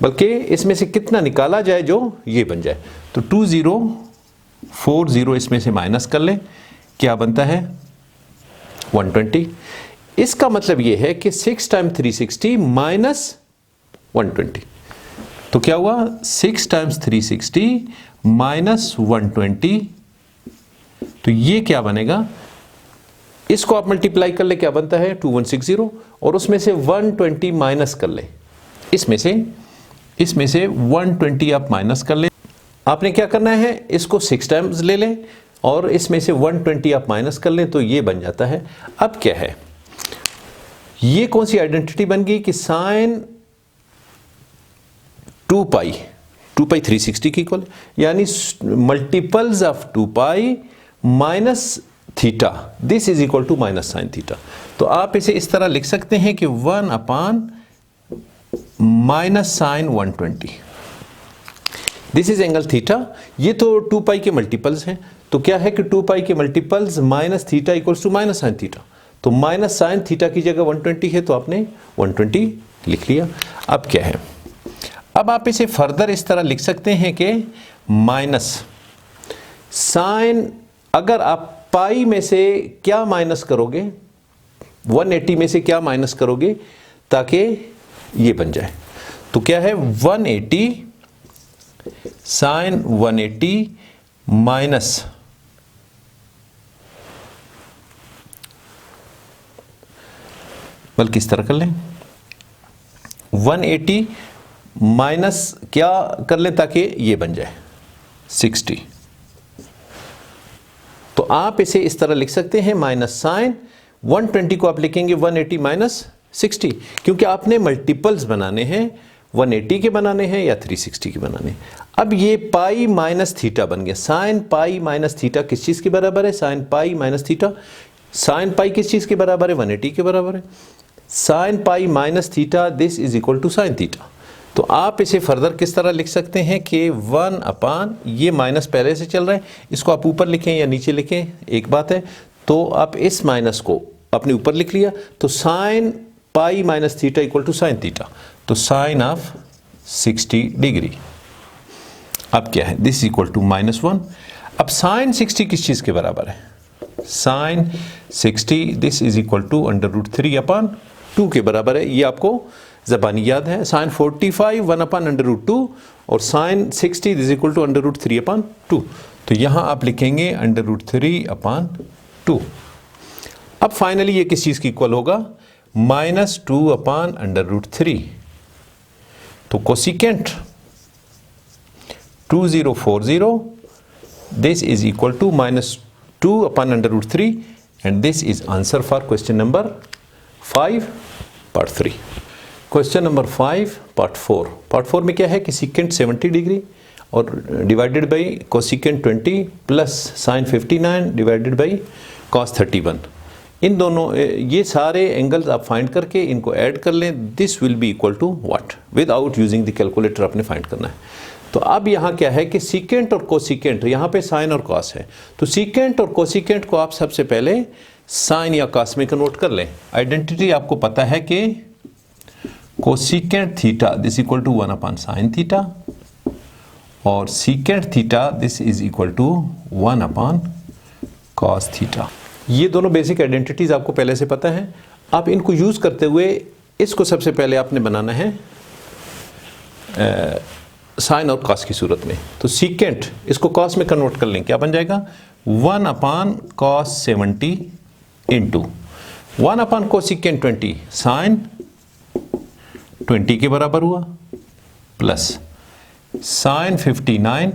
बल्कि इसमें से कितना निकाला जाए जो ये बन जाए। तो 2040 इसमें से माइनस कर लें, क्या बनता है 120। इसका मतलब ये है कि 6 टाइम 360 माइनस 120। तो क्या हुआ 6 टाइम्स 360 माइनस 120। तो ये क्या बनेगा, इसको आप मल्टीप्लाई कर ले, क्या बनता है 2160, और उसमें से 120 माइनस कर ले, इसमें से 120 आप माइनस कर ले। आपने क्या करना है, इसको 6 टाइम्स ले लें और इसमें से 120 आप माइनस कर लें, तो ये बन जाता है। अब क्या है, ये कौन सी आइडेंटिटी बन गई कि साइन 2 पाई 360 की इक्वल, यानी multiples of 2 pi minus theta this is equal to minus sine theta. तो आप इसे इस तरह लिख सकते हैं कि 1 upon minus sine 120, this is angle theta. ये तो 2 पाई के मल्टीपल्स हैं, तो क्या है कि 2 पाई के multiples minus theta equals to minus sine theta. तो माइनस साइन थीटा की जगह 120 है, तो आपने 120 लिख लिया। अब क्या है, अब आप इसे फर्दर इस तरह लिख सकते हैं कि माइनस साइन, अगर आप पाई में से क्या माइनस करोगे, 180 में से क्या माइनस करोगे ताकि ये बन जाए। तो क्या है 180 साइन 180 माइनस बल्कि इस तरह कर लें 180 माइनस क्या कर लें ताकि ये बन जाए 60। तो आप इसे इस तरह लिख सकते हैं माइनस साइन 120 को आप लिखेंगे 180 माइनस 60, क्योंकि आपने मल्टीपल्स बनाने हैं, 180 के बनाने हैं या 360 के बनाने हैं। अब ये पाई माइनस थीटा बन गया। साइन पाई माइनस थीटा किस चीज़ के बराबर है, sine pi minus theta. Sine pi किस चीज़ के बराबर है, 180 के बराबर है। Sine pi minus theta this is equal to sine theta. तो आप इसे फर्दर किस तरह लिख सकते हैं कि 1 अपॉन, ये माइनस पहले से चल रहा है, इसको आप ऊपर लिखें या नीचे लिखें एक बात है। तो आप इस माइनस को अपने ऊपर लिख लिया, तो sine pi minus theta equal to sine theta, तो साइन ऑफ 60 डिग्री। अब क्या है, दिस इक्वल टू -1। अब साइन 60 किस चीज़ के बराबर है, sine 60 this is equal to √3/2 के बराबर है। ये आपको ज़बानी याद है। साइन 45 1/√2 और साइन 60 इज इक्वल टू √3/2। तो यहाँ आप लिखेंगे √3/2। अब फाइनली ये किस चीज़ की इक्वल होगा, -2/√3। तो cosecant 2040 this is equal to -2/√3 and this is answer for question number 5 part 3। Question number 5 part 4। Part 4 में क्या है कि सीकेंट 70 डिग्री और divided by cosecant 20 plus sine 59 divided by cos 31। इन दोनों ये सारे एंगल्स आप फाइंड करके इनको ऐड कर लें, this will be equal to what, without using the calculator आपने फाइंड करना है। तो अब यहाँ क्या है कि सीकेंट और कोसिकेंट, यहाँ पे साइन और कॉस है, तो सीकेंट और कोसिकेंट को आप सबसे पहले साइन या कॉस में कन्वर्ट कर लें। आइडेंटिटी आपको पता है कि cosecant theta this equal to 1/sin theta और secant theta this is equal to 1/cos theta. ये दोनों बेसिक आइडेंटिटीज आपको पहले से पता है। आप इनको यूज करते हुए इसको सबसे पहले आपने बनाना है साइन और कॉस की सूरत में। तो सीकेंट इसको कॉस में कन्वर्ट कर लें, क्या बन जाएगा 1/cos 70 इंटू 1/cosecant 20 साइन 20 के बराबर हुआ प्लस साइन 59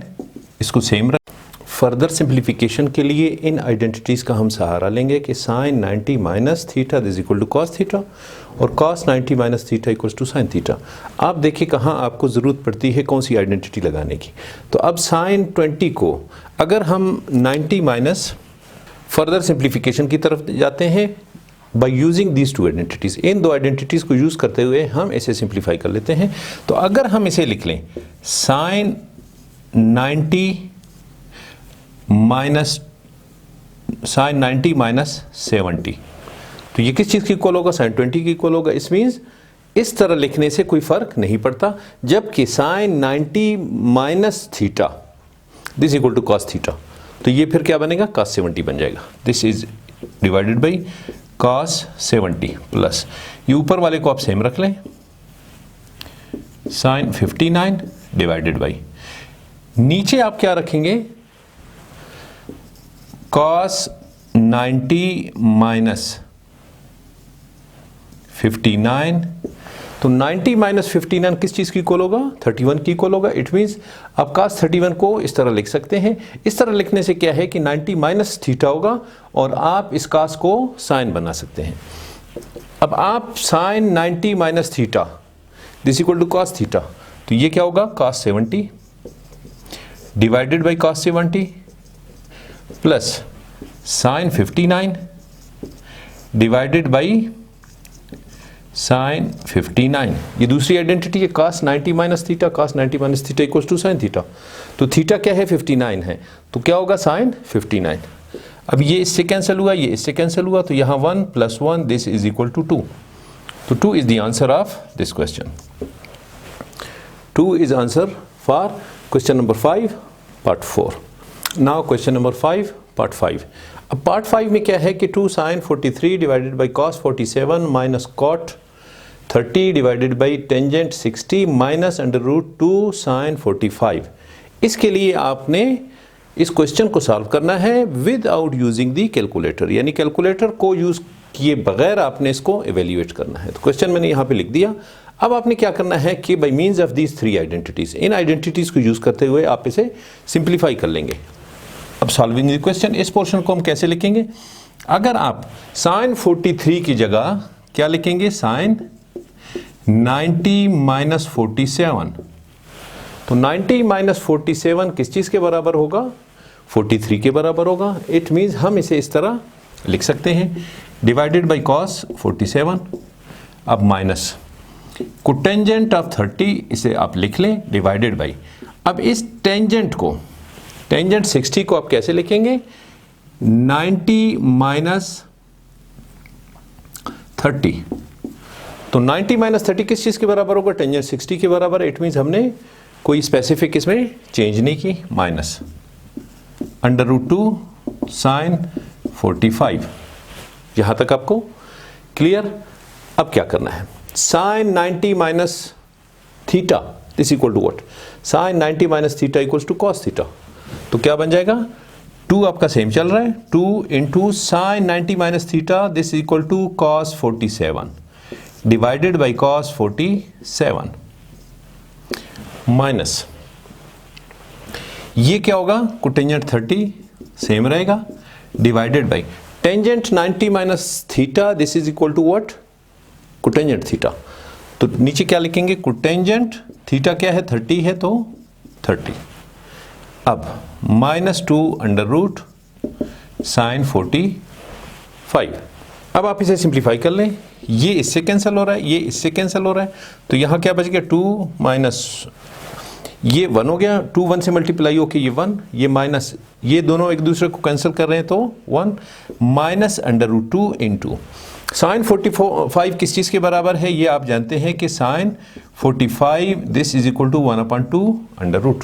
इसको सेम रख। फर्दर सिंप्लीफिकेशन के लिए इन आइडेंटिटीज़ का हम सहारा लेंगे कि sine 90 minus theta is equal to cos theta और cos 90 minus theta equal to sine theta. आप देखिए कहाँ आपको ज़रूरत पड़ती है कौन सी आइडेंटिटी लगाने की। तो अब साइन 20 को अगर हम 90 माइनस फर्दर सिंप्लीफिकेशन की तरफ जाते हैं by using these two identities, इन दो आइडेंटिटीज़ को यूज़ करते हुए हम इसे सिंप्लीफाई कर लेते हैं। तो अगर हम इसे लिख लें साइन 90 माइनस साइन 90 माइनस 70, तो ये किस चीज़ की इक्वल होगा? साइन 20 की इक्वल होगा। इस मीन्स इस तरह लिखने से कोई फ़र्क नहीं पड़ता, जबकि sine 90 minus theta this equal to cos theta, तो ये फिर क्या बनेगा? कॉस 70 बन जाएगा। This is divided by cos 70 plus ये ऊपर वाले को आप सेम रख लें साइन 59 डिवाइडेड बाई नीचे आप क्या रखेंगे? कॉस 90 माइनस 59, तो 90 माइनस 59 किस चीज़ की इक्वल होगा? 31 की इक्वल होगा। इट मीन्स आप cos 31 को इस तरह लिख सकते हैं। इस तरह लिखने से क्या है कि 90 माइनस थीटा होगा और आप इस cos को साइन बना सकते हैं। अब आप sine 90 minus theta this equal to cos theta, तो ये क्या होगा? cos 70 divided by cos 70 plus sine 59 divided by sine 59। ये दूसरी आइडेंटिटी है cos 90 minus theta, cos 90 minus theta equals to sine theta. तो थीटा क्या है? 59 है, तो क्या होगा? साइन 59। अब ये इससे कैंसिल हुआ, ये इससे कैंसिल हुआ, तो यहाँ 1 plus 1 this is equal to 2। तो 2 is the answer of this question. 2 is answer for question number 5 part 4। Now question number 5 part 5। अब पार्ट 5 में क्या है कि 2 sine 43 divided by cos 47 minus cot 30 divided by tangent 60 minus under root 2 sine 45। इसके लिए आपने इस क्वेश्चन को सॉल्व करना है विदाउट यूजिंग दी कैलकुलेटर, यानी कैलकुलेटर को यूज किए बगैर आपने इसको एवेल्यूएट करना है। तो क्वेश्चन मैंने यहाँ पे लिख दिया। अब आपने क्या करना है कि by means of these 3 identities, in identities को यूज करते हुए आप इसे सिंप्लीफाई कर लेंगे। अब सॉल्विंग द क्वेश्चन, इस पोर्शन को हम कैसे लिखेंगे? अगर आप साइन 43 की जगह क्या लिखेंगे? साइन 90 माइनस 47, तो 90 माइनस 47 किस चीज़ के बराबर होगा? 43 के बराबर होगा। इट मीन्स हम इसे इस तरह लिख सकते हैं डिवाइडेड बाई कॉस 47, अब माइनस कोटेंजेंट ऑफ 30 इसे आप लिख लें डिवाइडेड बाई, अब इस टेंजेंट को टेंजेंट 60 को आप कैसे लिखेंगे? 90 माइनस 30, तो 90 माइनस 30 किस चीज़ के बराबर होगा? टेंजेंट 60 के बराबर है। इट मीन्स हमने कोई स्पेसिफिक इसमें चेंज नहीं की। Minus under root 2 sine 45। यहाँ तक आपको क्लियर? अब क्या करना है? Sine 90 minus theta this equal to what? Sine 90 minus theta equals to cos theta, तो क्या बन जाएगा? 2 आपका सेम चल रहा है, 2 into sine 90 minus theta this equal to cos 47 divided by cos 47 minus ये क्या होगा? कोटेंजेंट 30 सेम रहेगा divided by tangent 90 minus theta this is equal to what? Cotangent theta. तो नीचे क्या लिखेंगे? कोटेंजेंट थीटा क्या है? 30 है, तो 30। अब -2 अंडर रूट साइन 45। अब आप इसे सिंप्लीफाई कर लें, ये इससे कैंसिल हो रहा है, ये इससे कैंसिल हो रहा है, तो यहाँ क्या बच गया? 2 माइनस ये 1 हो गया, 2 1 से मल्टीप्लाई होकर ये 1, ये माइनस, ये दोनों एक दूसरे को कैंसिल कर रहे हैं तो 1 minus under root 2 into sine 45 किस चीज़ के बराबर है? ये आप जानते हैं कि sine 45 this is equal to 1/2 under root,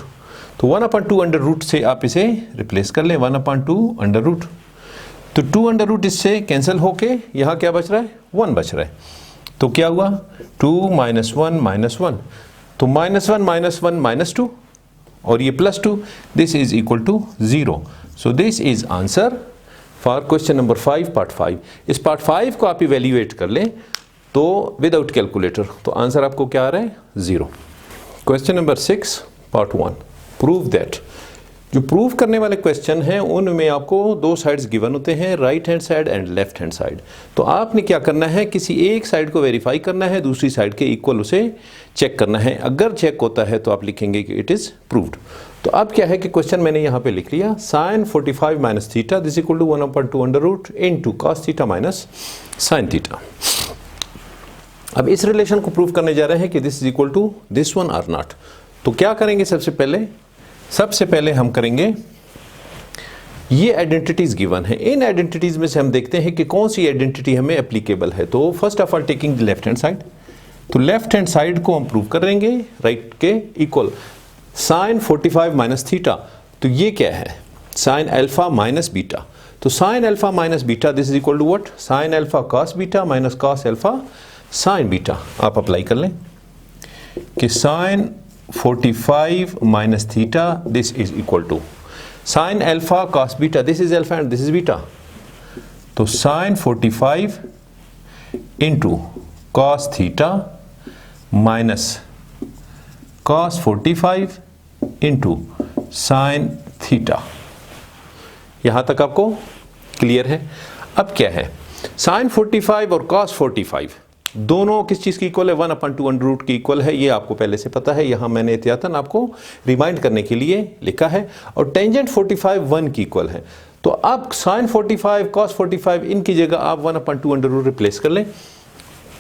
तो 1/2 अंडर रूट से आप इसे रिप्लेस कर लें 1/2 अंडर रूट, तो 2 अंडर रूट इससे कैंसिल होके यहाँ क्या बच रहा है? 1 बच रहा है। तो क्या हुआ? 2 माइनस 1 माइनस 1, तो -1 माइनस 1 -2 और ये +2 this is equal to 0। So this is answer for question number 5 part 5। इस पार्ट 5 को आप इवेल्यूएट कर लें तो विदाउट कैलकुलेटर, तो आंसर आपको क्या आ रहा है 0। Question number 6 part 1, prove that. जो प्रूव करने वाले क्वेश्चन हैं उनमें आपको दो साइड्स गिवन होते हैं, right hand side and left hand side. तो आपने क्या करना है, किसी एक साइड को वेरीफाई करना है, दूसरी साइड के इक्वल उसे चेक करना है। अगर चेक होता है तो आप लिखेंगे कि इट इज प्रूव्ड। तो अब क्या है कि क्वेश्चन मैंने यहाँ पे लिख लिया, sin 45 minus theta this equal to 1/2 under root into cos theta minus sin theta. अब इस रिलेशन को प्रूव करने जा रहे हैं कि this is equal to this one or not. तो क्या करेंगे, सबसे पहले हम करेंगे, ये आइडेंटिटीज गिवन है, इन आइडेंटिटीज में से हम देखते हैं कि कौन सी आइडेंटिटी हमें एप्लीकेबल है। तो first of all taking the left hand side, तो लेफ्ट हैंड साइड को हम प्रूव करेंगे राइट के इक्वल। sin 45 माइनस थीटा, तो ये क्या है, sin अल्फा माइनस बीटा। तो sin alpha minus beta this is equal to what, sin alpha cos beta minus cos alpha sin beta. आप अप्लाई कर लें कि sin 45 minus theta this is equal to sin alpha cos beta, this is alpha and this is beta. तो sin 45 into cos theta minus cos 45 into sin theta. यहां तक आपको clear है। अब क्या है, sin 45 और cos 45 दोनों किस चीज की इक्वल है, 1/2 अंडर रूट की इक्वल है। ये आपको पहले से पता है, यहां मैंने एहतियातन आपको रिमाइंड करने के लिए लिखा है। और टेंजेंट 45 1 की इक्वल है। तो अब sin 45 cos 45 इनकी जगह आप 1/2 अंडर रूट रिप्लेस कर लें,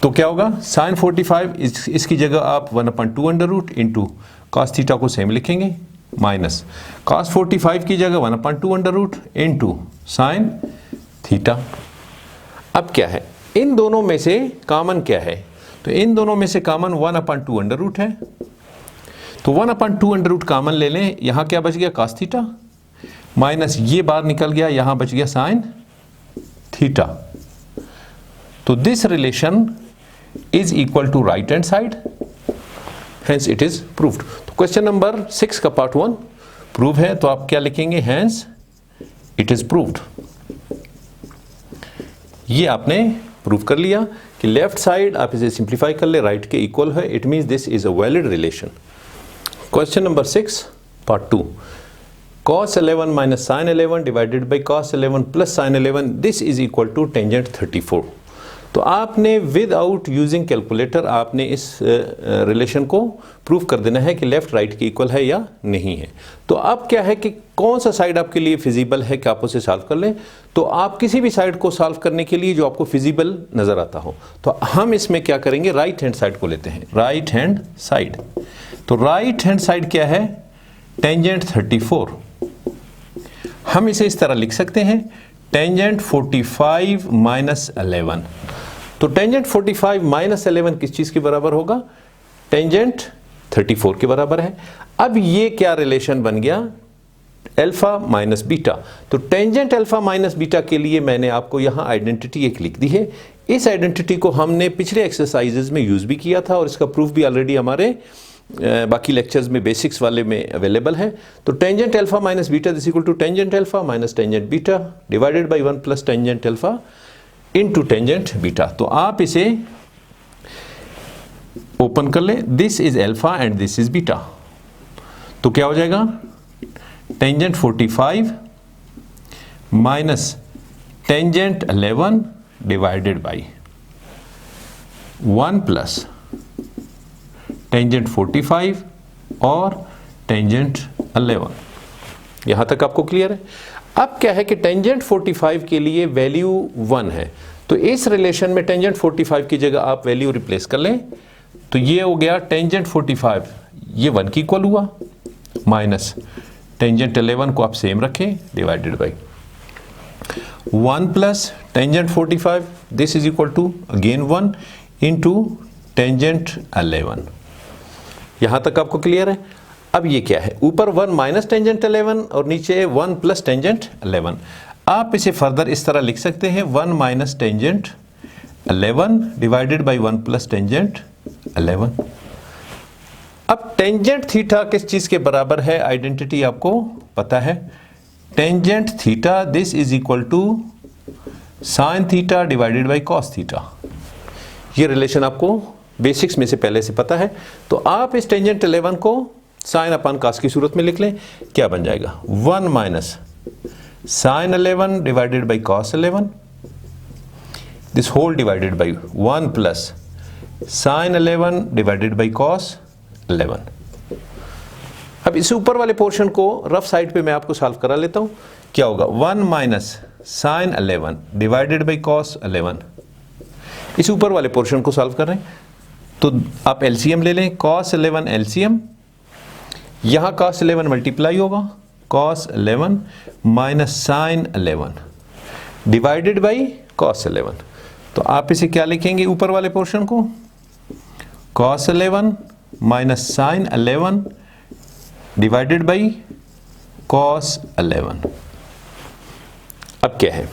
तो क्या होगा, sin 45 इसकी जगह आप 1/2 under root into cos theta को सेम लिखेंगे माइनस cos 45 की जगह 1/2 under root into sin theta. अब क्या है, इन दोनों में से कॉमन क्या है, तो इन दोनों में से कॉमन 1/2 अंडर रूट है। तो 1/2 अंडर रूट कॉमन ले लें, यहां क्या बच गया cos थीटा माइनस ये बाहर निकल गया, यहां बच गया sin थीटा। तो this relation is equal to right hand side, hence it is proved. तो क्वेश्चन नंबर 6 का पार्ट 1 प्रूव है, तो आप क्या लिखेंगे, हेंस इट इज प्रूव्ड। ये आपने प्रूव कर लिया कि लेफ्ट साइड आप इसे सिंप्लीफाई कर ले, राइट के इक्वल है, it means this is a valid relation. Question number 6 part 2, cos 11 minus sin 11 divided by cos 11 plus sin 11 this is equal to tangent 34। तो आपने विदाउट यूजिंग कैलकुलेटर आपने इस रिलेशन को प्रूव कर देना है कि लेफ्ट राइट के इक्वल है या नहीं है। तो अब क्या है कि कौन सा साइड आपके लिए फिजिबल है कि आप उसे सॉल्व कर लें। तो आप किसी भी साइड को सॉल्व करने के लिए जो आपको फिजिबल नजर आता हो, तो हम इसमें क्या करेंगे, राइट हैंड साइड को लेते हैं, राइट हैंड साइड। तो राइट हैंड साइड क्या है, टेंजेंट 34। हम इसे इस तरह लिख सकते हैं, टेंजेंट 45 माइनस 11। तो टेंजेंट 45 माइनस 11 किस चीज के बराबर होगा, टेंजेंट 34 के बराबर है। अब ये क्या रिलेशन बन गया, अल्फा माइनस बीटा। तो टेंजेंट अल्फा माइनस बीटा के लिए मैंने आपको यहां आइडेंटिटी एक लिख दी है। इस आइडेंटिटी को हमने पिछले एक्सरसाइजेज में यूज भी किया था और इसका प्रूफ भी ऑलरेडी हमारे बाकी लेक्चर्स में बेसिक्स वाले में अवेलेबल है। तो tangent alpha minus beta this equal to tangent alpha minus tangent beta divided by 1 plus tangent alpha into tangent beta. तो आप इसे ओपन कर ले, this is alpha and this is beta. तो क्या हो जाएगा, tangent 45 minus tangent 11 divided by 1 plus tangent 45 और टेंजेंट 11। यहां तक आपको क्लियर है। अब क्या है कि टेंजेंट 45 के लिए वैल्यू 1 है, तो इस रिलेशन में टेंजेंट 45 की जगह आप वैल्यू रिप्लेस कर लें, तो ये हो गया टेंजेंट 45 ये 1 की इक्वल हुआ माइनस टेंजेंट 11 को आप सेम रखें divided by 1 plus tangent 45 this is equal to again 1 into tangent 11। यहां तक आपको क्लियर है। अब ये क्या है, ऊपर 1 माइनस टेंजेंट 11 और नीचे 1 प्लस टेंजेंट 11। आप इसे फर्दर इस तरह लिख सकते हैं 1 minus tangent 11 divided by 1 plus tangent 11। अब टेंजेंट थीटा किस चीज के बराबर है, आइडेंटिटी आपको पता है, tangent theta this is equal to sine theta divided by cos theta. ये रिलेशन आपको बेसिक्स में से पहले से पता है। तो आप इस टेंजेंट 11 को साइन अपान कास की सूरत में लिख लें। क्या बन जाएगा? 1 minus sine 11 divided by cos 11, this whole divided by 1 plus sine 11 divided by cos 11। अब इस ऊपर वाले पोर्शन को रफ साइड पे मैं आपको सॉल्व करा लेता हूं। क्या होगा? 1 minus sine 11 divided by cos 11। इस ऊपर वाले पोर्शन को सॉल्व कर रहे हैं तो आप एलसीएम ले लें। cos 11 एलसीएम, यहां cos 11 मल्टीप्लाई होगा, cos 11 minus sine 11 divided by cos 11। तो आप इसे क्या लिखेंगे ऊपर वाले पोर्शन को? cos 11 minus sine 11 divided by cos 11। अब क्या है?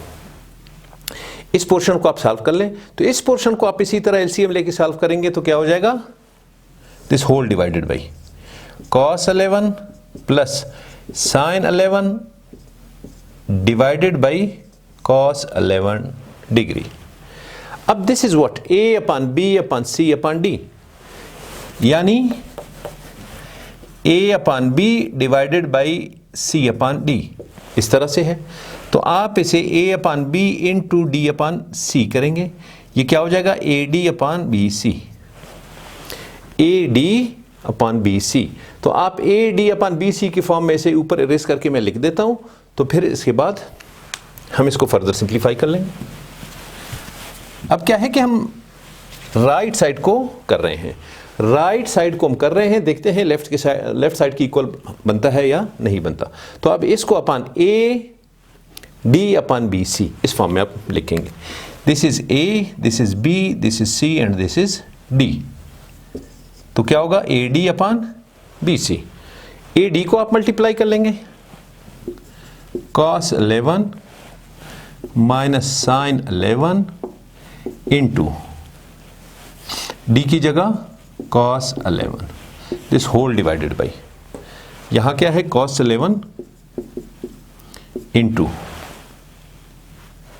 इस पोर्शन को आप सॉल्व कर लें तो इस पोर्शन को आप इसी तरह एलसीएम लेके सॉल्व करेंगे तो क्या हो जाएगा? This whole divided by cos 11 plus sine 11 divided by cos 11 degree. अब this is what? a upon b upon c upon d, यानी a upon b divided by c upon d इस तरह से है। तो आप इसे a upon b into D upon C करेंगे। ये क्या हो जाएगा? A D upon B C, A D upon B C. तो आप ए डी अपॉन बी सी की फॉर्म में से ऊपर इरेज करके मैं लिख देता हूं, तो फिर इसके बाद हम इसको फर्दर सिंप्लीफाई कर लेंगे। अब क्या है कि हम राइट साइड को कर रहे हैं, राइट साइड को हम कर रहे हैं, देखते हैं लेफ्ट साइड की इक्वल बनता है या नहीं बनता। तो अब इसको upon A D upon B C इस फॉर्म में आप लिखेंगे। This is A, this is B, this is C and this is D. तो क्या होगा? A D upon B C. A D को आप मल्टीप्लाई कर लेंगे, cos 11 minus sine 11 into D की जगह cos 11, this whole divided by, यहां क्या है? cos 11 into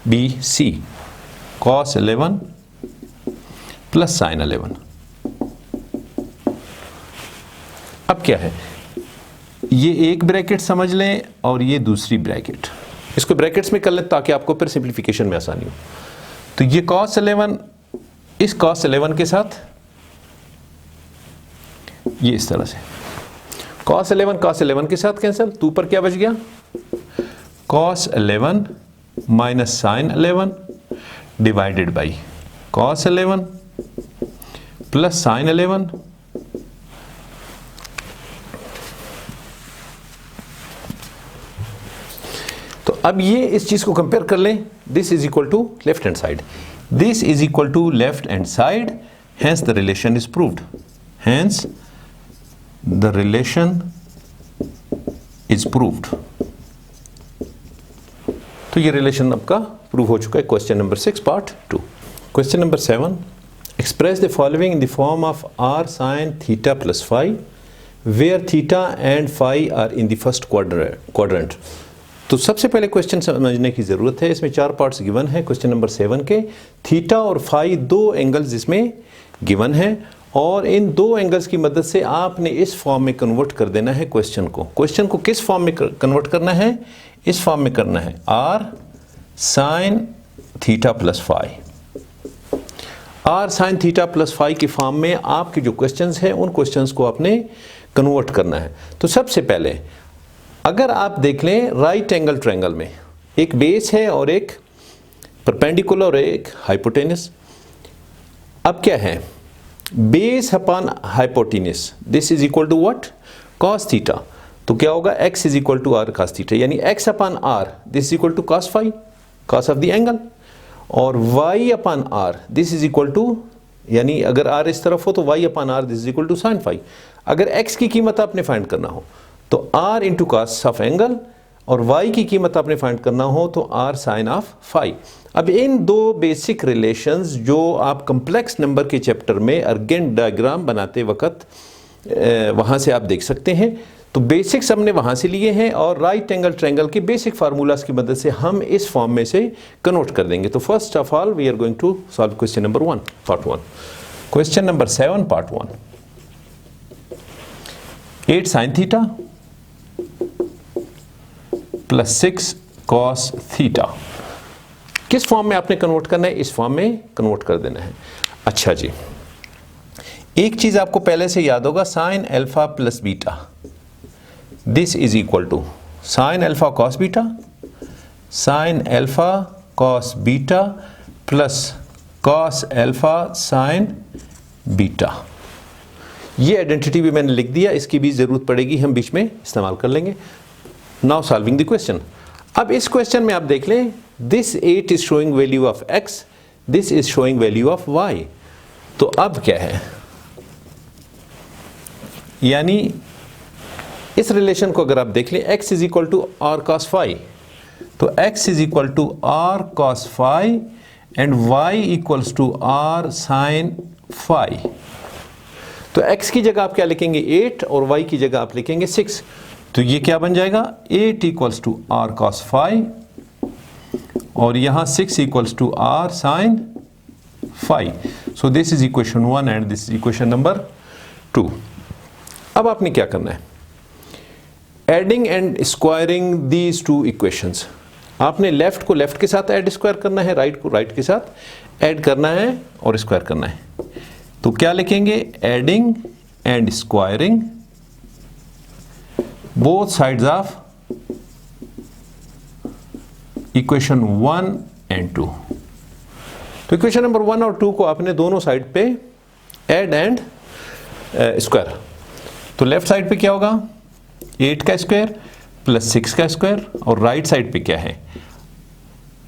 B C, cos 11 plus sine 11। अब क्या है? ये एक ब्रैकेट समझ लें और ये दूसरी ब्रैकेट, इसको ब्रैकेट्स में कर लें ताकि आपको फिर सिंप्लीफिकेशन में आसानी हो। तो ये cos 11 इस cos 11 के साथ ये इस तरह से cos 11 के साथ कैंसिल, तो ऊपर क्या बच गया? cos 11 minus sine 11 divided by cos 11 plus sine 11। तो अब ये इस चीज को कंपेयर कर लें, this is equal to left hand side, this is equal to left hand side, hence the relation is proved, hence the relation is proved. तो ये रिलेशन आपका प्रूव हो चुका है। Question number 6 part 2। Question number 7, express the following in the form of r sin theta plus phi where theta and phi are in the first quadrant. तो सबसे पहले question समझने की जरूरत है, इसमें 4 पार्ट्स गिवन है क्वेश्चन नंबर 7 के। थीटा और फाई 2 एंगल्स इसमें गिवन है और इन 2 एंगल्स की मदद से आपने इस फॉर्म में कन्वर्ट कर देना है क्वेश्चन को। क्वेश्चन को किस फॉर्म में कन्वर्ट करना है? इस फॉर्म में करना है, r sin theta plus phi. r sin theta plus phi की फॉर्म में आपके जो क्वेश्चंस हैं उन क्वेश्चंस को आपने कन्वर्ट करना है। तो सबसे पहले अगर आप देख लें राइट एंगल ट्रायंगल में एक बेस है और एक परपेंडिकुलर और एक हाइपोटेनस। अब क्या है? Base upon hypotenuse, this is equal to what? cos theta. तो क्या होगा? x is equal to r cos theta, यानी x upon r this is equal to cos phi, cos of the angle, और y upon r this is equal to, यानी अगर r इस तरफ हो तो y upon r this is equal to sin phi. अगर x की कीमत आपने फाइंड करना हो तो r into cos of angle, और y की कीमत आपने फाइंड करना हो तो r sin ऑफ फाई। अब इन 2 बेसिक रिलेशंस जो आप कम्प्लेक्स नंबर के चैप्टर में अर्गेंट डायग्राम बनाते वक्त वहाँ से आप देख सकते हैं। तो बेसिक्स हमने वहां से लिए हैं और राइट एंगल ट्रायंगल के बेसिक फार्मूलाज की मदद से हम इस फॉर्म में से कन्वर्ट कर देंगे। तो first of all we are going to solve question number 1 part 1। Question number 7 part 1, 8 sin theta plus 6 cos theta. किस फॉर्म में आपने कन्वर्ट करना है? इस फॉर्म में कन्वर्ट कर देना है। अच्छा जी, एक चीज आपको पहले से याद होगा, sine alpha plus beta, this is equal to sine alpha cos beta, sine alpha cos beta plus cos alpha sine beta. ये आइडेंटिटी भी मैंने लिख दिया, इसकी भी जरूरत पड़ेगी, हम बीच में इस्तेमाल कर लेंगे। Now solving the question. अब इस क्वेश्चन में आप देख लें, this 8 is showing value of x, this is showing value of y। तो अब क्या है, यानी इस रिलेशन को अगर आप देख लें, x is equal to are cos phi, तो x is equal to are cos phi and y equals to are sine phi. तो x की जगह आप क्या लिखेंगे 8 और y की जगह आप लिखेंगे 6। तो ये क्या बन जाएगा 8 equals to are cos phi और यहां 6 equals to are sine phi. So this is equation 1 and this is equation number 2। अब आपने क्या करना है, adding and squaring these two equations. आपने लेफ्ट को लेफ्ट के साथ ऐड स्क्वायर करना है, राइट को राइट के साथ ऐड करना है और स्क्वायर करना है। तो क्या लिखेंगे, adding and squaring both sides of equation 1 and 2। तो इक्वेशन नंबर 1 और 2 को आपने दोनों साइड पे ऐड एंड स्क्वायर। तो लेफ्ट साइड पे क्या होगा 8 का स्क्वायर प्लस 6 का स्क्वायर और राइट साइड पे क्या है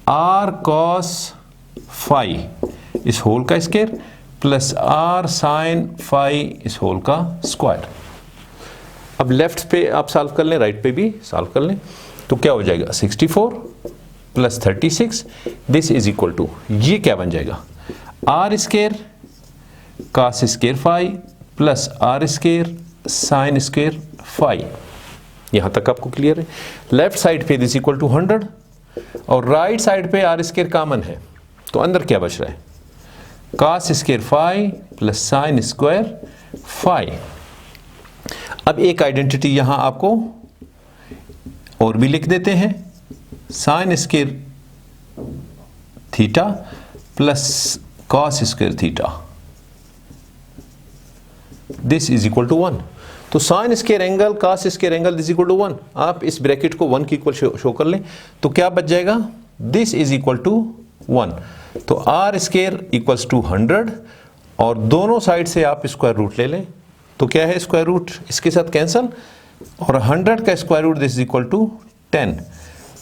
आर कॉस फाई इस होल का square plus r sine phi इस होल का स्क्वायर। अब लेफ्ट पे आप सॉल्व कर लें, राइट पे भी सॉल्व कर लें। तो क्या हो जाएगा 64 plus 36, this is equal to, ये क्या बन जाएगा r square cos square phi plus r square sine square phi. यहां तक आपको क्लियर है। लेफ्ट साइड पे दिस इक्वल टू 100 और राइट साइड पे आर स्क्वायर कॉमन है, तो अंदर क्या बच रहा है cos square phi plus sine square phi. अब एक आइडेंटिटी यहां आपको और भी लिख देते हैं, sine square theta plus cos square theta, this is equal to 1। तो sine square angle cos square angle this equal to 1। आप इस ब्रैकेट को 1 की इक्वल शो कर लें, तो क्या बच जाएगा दिस इज इक्वल टू 1। तो आर स्क्वायर इक्वल्स टू 100 और दोनों साइड से आप स्क्वायर रूट ले लें। तो क्या है स्क्वायर रूट इसके साथ कैंसल और 100 का square root this is equal to 10।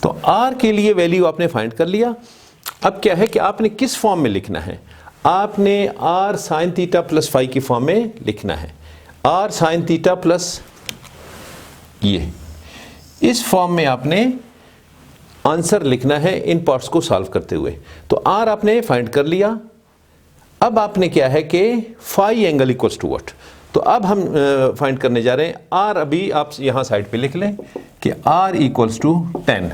तो आर के लिए वैल्यू आपने फाइंड कर लिया। अब क्या है कि आपने किस फॉर्म में लिखना है, आपने r sine theta plus phi की फॉर्म में लिखना है। आर साइन थीटा प्लस ये इस फॉर्म में आपने आंसर लिखना है इन पार्ट्स को सॉल्व करते हुए। तो आर आपने फाइंड कर लिया। अब आपने क्या है कि phi angle equals to what, तो अब हम फाइंड करने जा रहे हैं आर। अभी आप यहां साइड पे लिख लें कि आर इक्वल्स टू 10।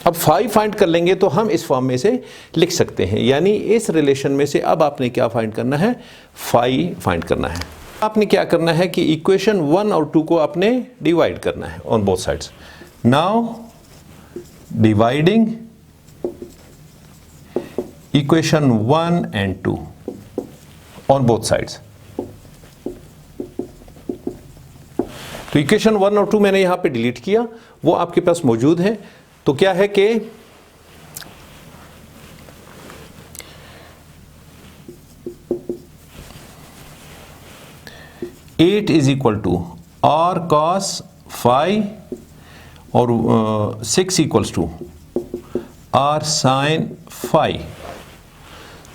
अब फाई फाइंड कर लेंगे तो हम इस फॉर्म में से लिख सकते हैं, यानी इस रिलेशन में से अब आपने क्या फाइंड करना है फाई फाइंड करना है। आपने क्या करना है कि इक्वेशन 1 और 2 को आपने डिवाइड करना है on both sides. Now dividing equation 1 and 2 on both sides. तो इक्वेशन 1 और 2 मैंने यहां पे डिलीट किया, वो आपके पास मौजूद है। तो क्या है कि eight is equal to are cos phi और 6 equals to are sine phi.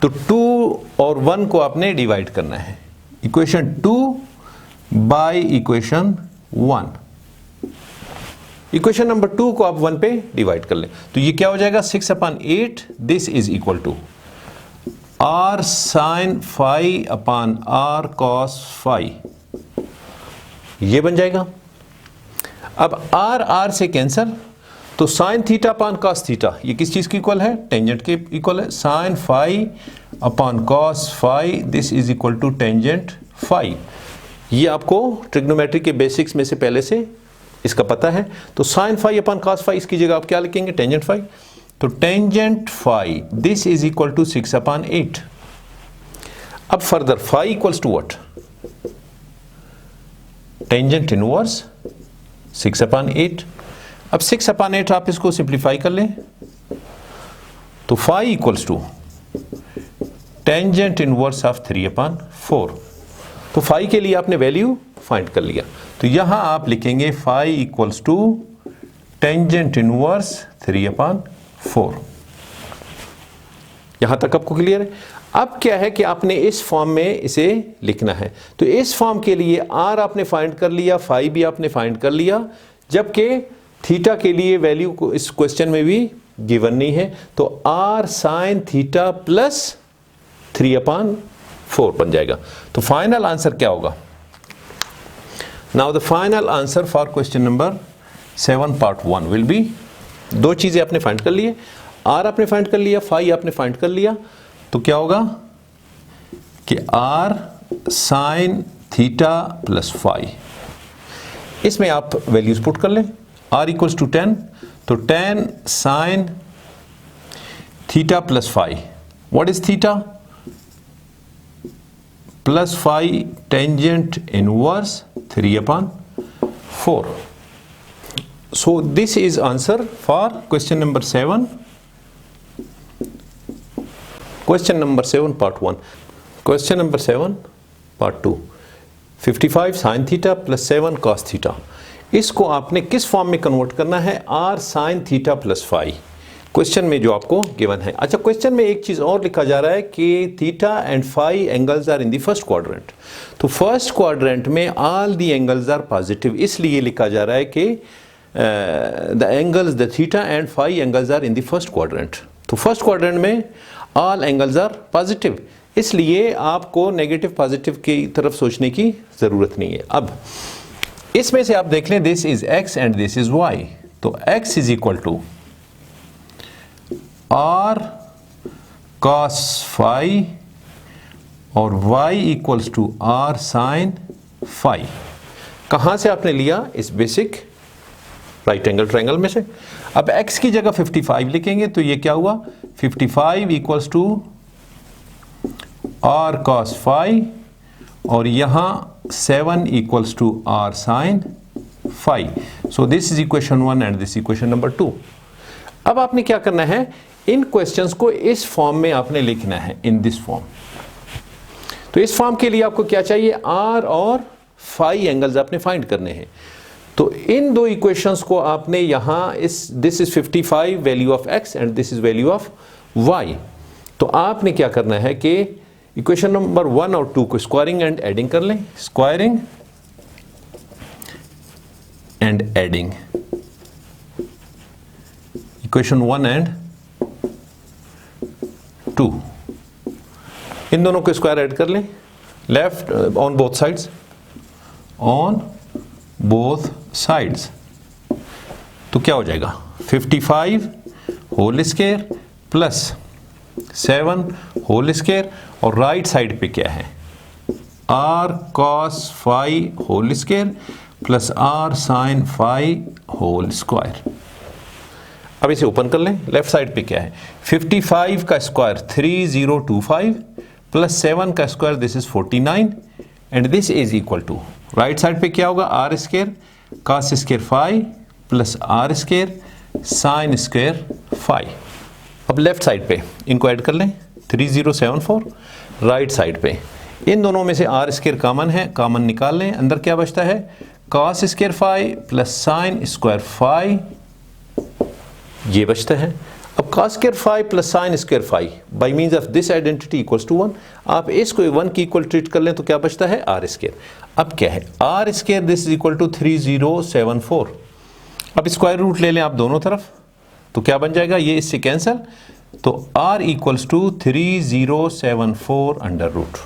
तो 2 और 1 को आपने डिवाइड करना है, equation 2 by equation 1। Equation number 2 को आप 1 पे डिवाइड कर लें, तो ये क्या हो जाएगा 6/8, this is equal to are sine phi upon r cos phi, ये बन जाएगा। अब आर आर से कैंसल, तो sine theta upon cos theta ये किस चीज़ की इक्वल है? टेंजेंट के इक्वल है। Sine phi upon cos phi this is equal to tangent phi. ये आपको ट्रिग्नोमेट्री के बेसिक्स में से पहले से इसका पता है। तो sine phi upon cos phi, इसकी जगह आप क्या लिखेंगे? Tangent phi. तो tangent phi this is equal to 6 upon 8। अब further phi equals to what? Tangent inverse 6 upon 8। अब 6 अपॉन 8 आप इसको सिंप्लीफाई कर लें तो phi equals to tangent inverse of 3 upon 4। तो फाई के लिए आपने वैल्यू फाइंड कर लिया, तो यहां आप लिखेंगे phi equals to tangent inverse 3 upon 4। यहां तक आपको क्लियर है? अब क्या है कि आपने इस फॉर्म में इसे लिखना है। तो इस फॉर्म के लिए आर आपने फाइंड कर लिया, फाई भी आपने फाइंड कर लिया, जबकि थीटा के लिए वैल्यू को इस क्वेश्चन में भी गिवन नहीं है। तो r sine theta plus 3 upon 4 बन जाएगा। तो फाइनल आंसर क्या होगा? Now the final answer for question number 7 part 1 will be, दो चीजें आपने फाइंड कर लिए, आर आपने फाइंड कर लिया, फाई आपने फाइंड कर लिया। तो क्या होगा कि r sine theta plus phi, इसमें आप वैल्यूज पुट कर लें। आर इक्वल्स टू 10, तो 10 sine theta plus phi, what is theta? Plus phi tangent inverse 3 upon 4। So this is answer for question number 7, question number 7 part 1। Question number 7 part 2, 55 sine theta plus 7 cos theta, इसको आपने किस form में convert करना है? R sine theta plus phi, question में जो आपको given है। अच्छा, क्वेश्चन में एक चीज और लिखा जा रहा है कि theta and phi angles are in the first quadrant. तो फर्स्ट क्वाड्रेंट में all the angles are positive, इसलिए लिखा जा रहा है कि the angles the theta and phi angles are in the first quadrant. तो फर्स्ट क्वाड्रेंट में ऑल एंगल्स आर पॉजिटिव, इसलिए आपको नेगेटिव पॉजिटिव की तरफ सोचने की जरूरत नहीं है। अब इसमें से आप देख लें, this is x and this is y। तो x is equal to r cos phi और y equals to r sin phi। कहां से आपने लिया? इस बेसिक राइट एंगल ट्रायंगल में से। अब x की जगह 55 लिखेंगे, तो ये क्या हुआ? 55 equals to r cos phi और यहां 7 equals to r sin phi। So this is equation 1 and this equation number 2। अब आपने क्या करना है? इन क्वेश्चंस को इस फॉर्म में आपने लिखना है, इन दिस फॉर्म। तो इस फॉर्म के लिए आपको क्या चाहिए? r और phi एंगल्स आपने फाइंड करने हैं। तो इन दो इक्वेशंस को आपने यहां this is 55 value of x and this is value of y। तो आपने क्या करना है कि इक्वेशन नंबर 1 और 2 को स्क्वायरिंग एंड एडिंग कर लें। Squaring and adding, equation 1 and 2, इन दोनों को स्क्वायर ऐड कर लें। Left on both sides, on both sides. तो क्या हो जाएगा? 55 whole square plus 7 whole square, और राइट साइड पे क्या है? r cos phi whole square plus r sin phi whole square. अब इसे ओपन कर लें। लेफ्ट साइड पे क्या है? 55 का स्क्वायर 3025 प्लस 7 का square this is 49 and this is equal to, right side पे क्या होगा? r square cos square phi plus r square sin square phi। अब लेफ्ट साइड पे इनको ऐड कर लें, 3074। राइट साइड पे इन दोनों में से r स्क्वायर कॉमन है, कॉमन निकाल लें। अंदर क्या बचता है? cos square phi plus sin square phi, ये बचता है। अब cos square phi plus sin square phi by means of this identity equals to 1। आप इसको 1 की इक्वल ट्रीट कर लें तो क्या बचता है? r square. अब क्या है? r square this is equal to 3074। अब स्क्वायर रूट ले लें आप दोनों तरफ, तो क्या बन जाएगा? ये इससे कैंसल, तो r equals to 3074 under root.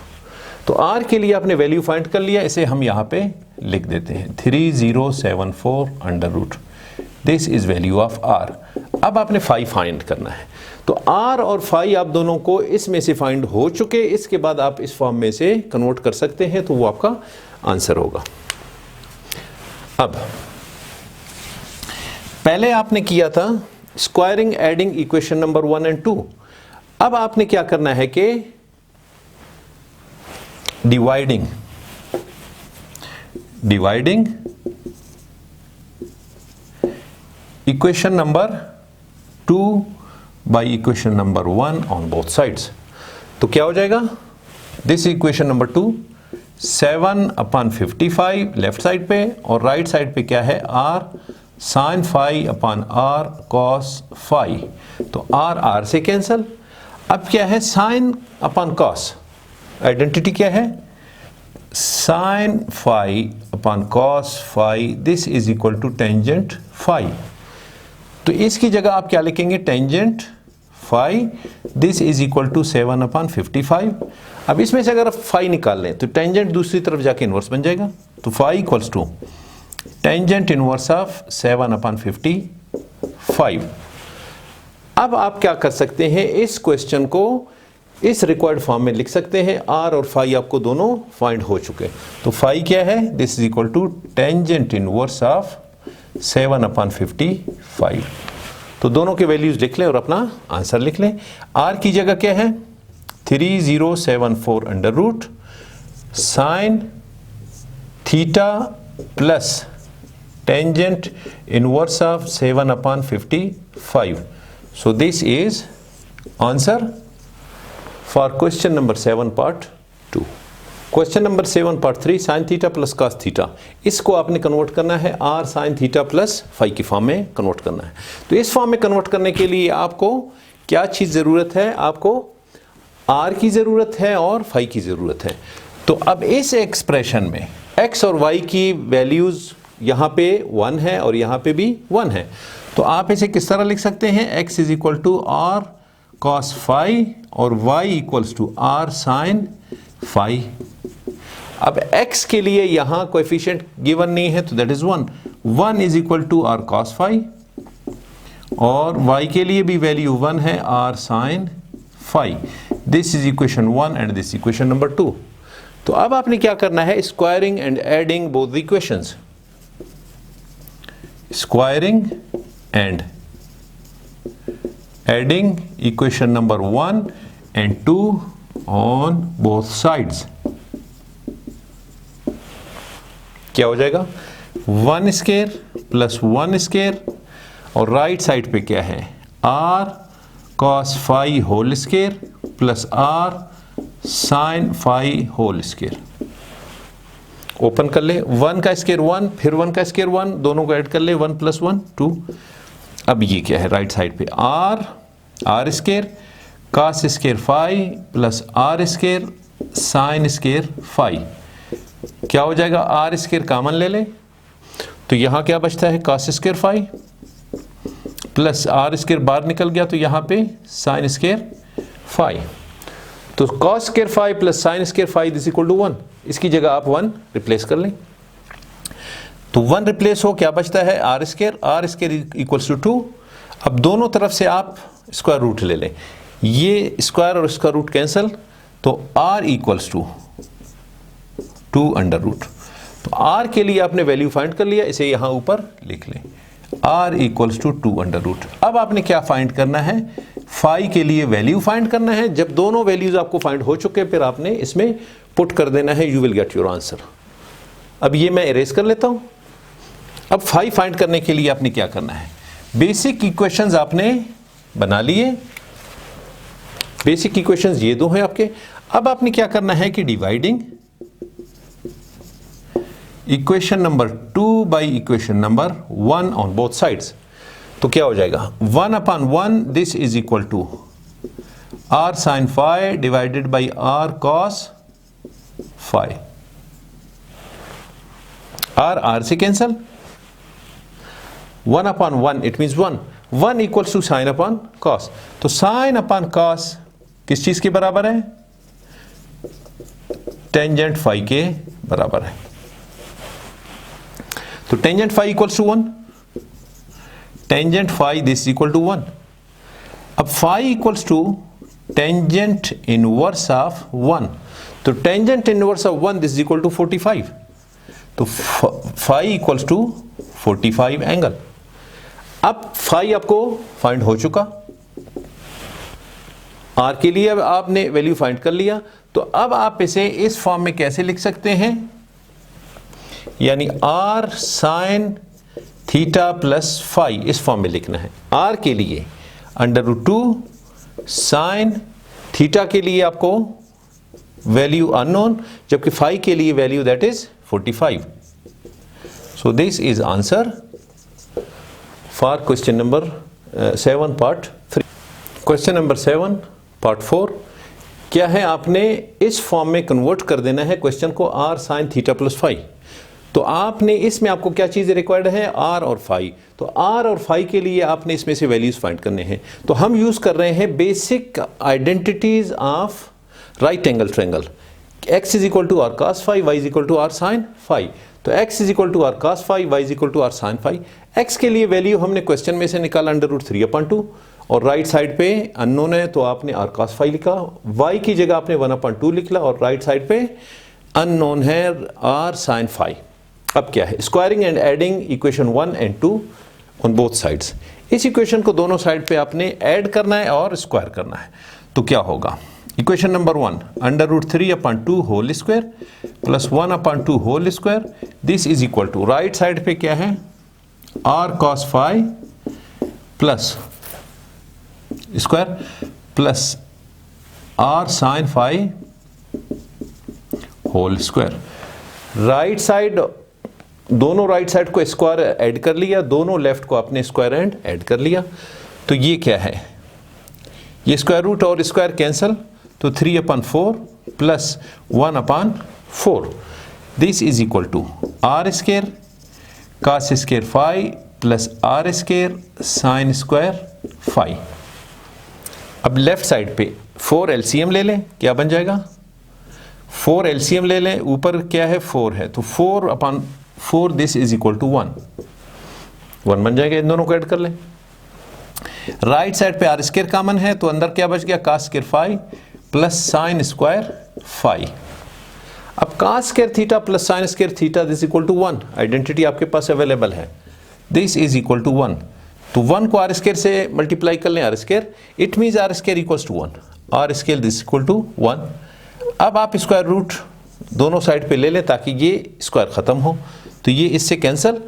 तो r के लिए आपने वैल्यू फाइंड कर लिया, इसे हम यहाँ पे लिख देते हैं 3074 under root, this is value of r. अब आपने फाई फाइंड करना है, तो आर और फाई आप दोनों को इसमें से फाइंड हो चुके, इसके बाद आप इस फॉर्म में से कन्वर्ट कर सकते हैं, तो वो आपका आंसर होगा। अब पहले आपने किया था squaring adding equation number 1 and 2, अब आपने क्या करना है कि dividing equation number 2 by equation number 1 on both sides. तो क्या हो जाएगा, this equation number 2 7/55 left side पे, और राइट साइड पे क्या है r sin phi upon r cos phi, तो r से कैंसल। अब क्या है sin अपॉन cos, आइडेंटिटी क्या है sin phi upon cos phi, this is equal to tangent phi, तो इसकी जगह आप क्या लिखेंगे tangent phi, this is equal to 7/55। अब इसमें से अगर आप phi निकाल लें तो टेंजेंट दूसरी तरफ जाके इनवर्स बन जाएगा, तो phi equals to tangent inverse of 7/55। अब आप क्या कर सकते हैं, इस क्वेश्चन को इस रिक्वायर्ड फॉर्म में लिख सकते हैं, r और phi आपको दोनों फाइंड हो चुके, तो phi क्या है, this is equal to tangent inverse of 7/55। तो दोनों के वैल्यूज लिख लें और अपना आंसर लिख लें। r की जगह क्या है 3074 under root sine theta plus tangent inverse of 7/55। So this is answer for question number 7 part 2। Question number 7 part 3 sine theta plus cos theta, इसको आपने कन्वर्ट करना है r sine theta plus phi की form में convert करना है। तो इस फॉर्म में कन्वर्ट करने के लिए आपको क्या चीज़ ज़रूरत है, आपको r की ज़रूरत है और फाई की ज़रूरत है। तो अब इस एक्सप्रेशन में x और y की वैल्यूज़ यहाँ पे 1 है और यहाँ पे भी 1 है, तो आप इसे किस तरह लिख सकते हैं, x is equal to r cos phi और y equals to r sin phi। अब x के लिए यहाँ कोएफिशिएंट गिवन नहीं है, तो that is 1 is equal to r cos phi, और y के लिए भी वैल्यू 1 है r sin phi। This is equation 1 and this equation number 2। तो अब आपने क्या करना है, squaring and adding both the equations, squaring and adding equation number 1 and 2 on both sides. क्या हो जाएगा 1 स्क्वायर प्लस 1 स्क्वायर, और राइट साइड पे क्या है r cos phi whole square plus r sin phi whole square. Open कर ले, 1 का स्क्वायर 1, फिर 1 का स्क्वायर 1, दोनों को ऐड कर ले, 1 + 1 2। अब ये क्या है राइट साइड पे r square cos square phi plus r square sin square phi। क्या हो जाएगा, r स्क्वायर कॉमन ले ले, तो यहाँ क्या बचता है cos square phi plus r square बाहर निकल गया, तो यहाँ पे sin स्क्वायर phi। तो cos square phi plus sin square phi this equal to 1, इसकी जगह आप 1 रिप्लेस कर लें, तो 1 रिप्लेस हो, क्या बचता है r स्क्वायर इक्वल्स टू 2। अब दोनों तरफ से आप स्क्वायर रूट ले लें, ये स्क्वायर और स्क्वायर रूट कैंसल, तो r equals to 2 under root. तो r के लिए आपने वैल्यू फाइंड कर लिया, इसे यहाँ ऊपर लिख लें, r equals to 2 under root. अब आपने क्या फाइंड करना है, फाई के लिए वैल्यू फाइंड करना है। जब दोनों वैल्यूज आपको फाइंड हो चुके फिर आपने इसमें पुट कर देना है, you will get your answer. अब ये मैं इरेज कर लेता हूँ। अब फाई फाइंड करने के लिए आपने क्या करना है, बेसिक इक्वेशंस आपने बना लिए, बेसिक इक्वेशंस ये दो हैं आपके। अब आपने क्या करना है कि dividing equation number 2 by equation number 1 on both sides, तो क्या हो जाएगा 1/1, this is equal to r sin phi divided by r cos phi। r से कैंसल, 1/1 it means 1 equals to sine upon cos, तो साइन अपॉन cos किस चीज के बराबर है, टेंजेंट phi के बराबर है। तो tangent phi equals to 1, tangent phi this equal to 1। अब phi equals to tangent inverse of 1, तो tangent inverse of 1 this equal to 45, तो फाई इक्वल्स टू 45 एंगल। अब फाई आपको फाइंड हो चुका, आर के लिए अब आपने वैल्यू फाइंड कर लिया, तो अब आप इसे इस फॉर्म में कैसे लिख सकते हैं, यानी r sine theta plus phi, इस फॉर्म में लिखना है। आर के लिए √2 साइन थीटा के लिए आपको वैल्यू अननोन, जबकि फाई के लिए value that is 45। So this is answer for question number 7 part 3। Question number 7 part 4 क्या है, आपने इस फॉर्म में कन्वर्ट कर देना है क्वेश्चन को, r sine theta plus phi. तो आपने इसमें आपको क्या चीज़ें रिक्वायर्ड है, आर और फाई। तो आर और फाई के लिए आपने इसमें से वैल्यूज फाइंड करने हैं। तो हम यूज़ कर रहे हैं basic identities of right angle triangle. x is equal to are cos phi, y is equal to are sine phi. तो x is equal to are cos phi, y is equal to are sine phi. x के लिए value हमने question में से निकाला √3/2 और right side पे unknown है तो आपने आर कॉस फाई लिखा, y की जगह आपने 1/2 लिख लिया और राइट साइड पे अननोन है आर साइन फाई। अब क्या है, squaring and adding equation 1 and 2 on both sides. इस इक्वेशन को दोनों साइड पे आपने ऐड करना है और स्क्वायर करना है। तो क्या होगा, equation number 1 √3/2 whole square plus 1/2 whole square, this is equal to right side पे क्या है, r cos phi plus square plus r sine phi whole square. Right side, दोनों राइट साइड को स्क्वायर ऐड कर लिया, दोनों लेफ्ट को आपने स्क्वायर एंड ऐड कर लिया। तो ये क्या है, ये स्क्वायर रूट और स्क्वायर कैंसल, तो 3/4 प्लस 1/4, this is equal to r square cos square phi plus r square sine square phi. अब लेफ्ट साइड पे 4 एलसीएम ले लें, क्या बन जाएगा, 4 एलसीएम ले लें, ऊपर क्या है 4 है, तो 4/4 दिस इज इक्वल टू 1 बन जाएगा। इन दोनों को ऐड कर लें। राइट साइड पे आर स्क्वायर कॉमन है तो अंदर क्या बच गया, cos square phi plus sine square phi. अब cos square theta plus sine square theta this equal to 1, identity आपके पास अवेलेबल है, दिस इज इक्वल टू 1। तो 1 को आर स्क्वायर से मल्टीप्लाई कर लें, r square, it means r square equals to 1, r square this equal to 1। अब आप स्क्वायर रूट दोनों साइड पे ले लें ताकि ये स्क्वायर खत्म हो, तो ये इससे कैंसल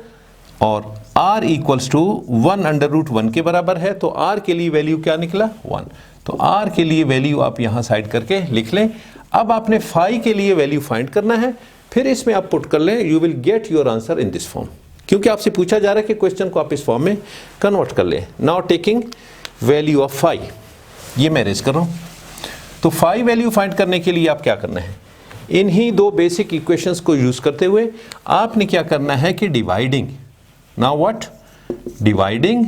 और r इक्वल्स टू 1/√1 के बराबर है। तो r के लिए वैल्यू क्या निकला, 1। तो r के लिए वैल्यू आप यहाँ साइड करके लिख लें। अब आपने फाई के लिए वैल्यू फाइंड करना है, फिर इसमें आप पुट कर लें, you will get your answer in this form, क्योंकि आपसे पूछा जा रहा है कि क्वेश्चन को आप इस फॉर्म में कन्वर्ट कर लें। Now taking value of phi, ये मैं रेज कर रहा हूँ। तो फाई वैल्यू फाइंड करने के लिए आप क्या करना है, इन्हीं दो बेसिक इक्वेशंस को यूज करते हुए आपने क्या करना है कि dividing, now what, dividing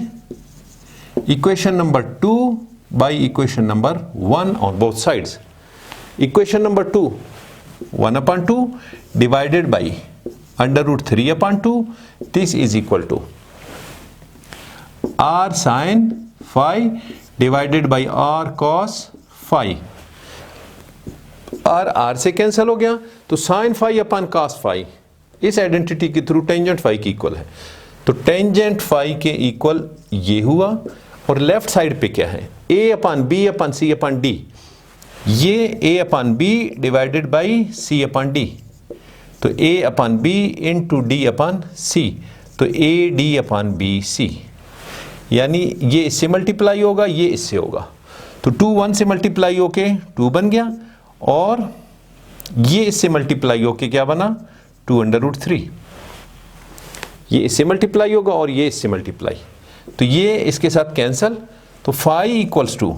equation number 2 by equation number 1 on both sides. Equation number 2 1/2 divided by √3/2, this is equal to are sine phi divided by R cos phi. R से cancel हो गया, तो sine phi upon cos phi इस identity के through tangent phi की equal है। तो tangent phi के इक्वल ये हुआ, और लेफ्ट साइड पे क्या है, a/b/c/d, ये a/b डिवाइडेड बाई c/d, तो a/b इंटू d/c, तो ad/bc, यानी ये इससे मल्टीप्लाई होगा, ये इससे होगा, तो 2 1 से मल्टीप्लाई होके 2 बन गया, और ये इससे मल्टीप्लाई होके क्या बना, 2√3, ये इससे मल्टीप्लाई होगा और ये इससे मल्टीप्लाई, तो ये इसके साथ कैंसल। तो फाई इक्वल्स टू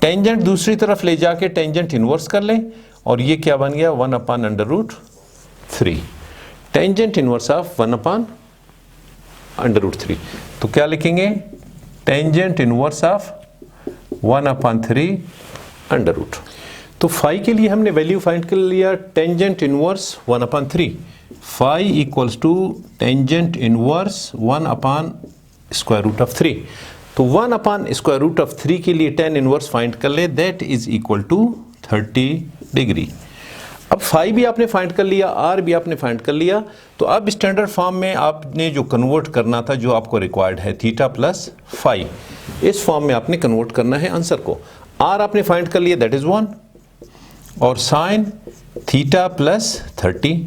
टेंजेंट दूसरी तरफ ले जाके टेंजेंट इनवर्स कर लें, और ये क्या बन गया, 1/√3, टेंजेंट इनवर्स ऑफ 1/√3। तो क्या लिखेंगे, टेंजेंट इनवर्स ऑफ 1/3 तो फाई के लिए हमने वैल्यू फाइंड कर लिया, tangent inverse 1/3, phi equals to tangent inverse 1 upon square root of 3। तो 1 अपान स्क्वायर रूट ऑफ 3 के लिए tan इनवर्स फाइंड कर ले, that is equal to 30 degree. अब फाई भी आपने फाइंड कर लिया, आर भी आपने फाइंड कर लिया, तो अब स्टैंडर्ड फॉर्म में आपने जो कन्वर्ट करना था, जो आपको रिक्वायर्ड है थीटा प्लस फाई, इस फॉर्म में आपने कन्वर्ट करना है आंसर को। आर आपने फाइंड कर लिया, दैट इज 1, और साइन थीटा प्लस 30,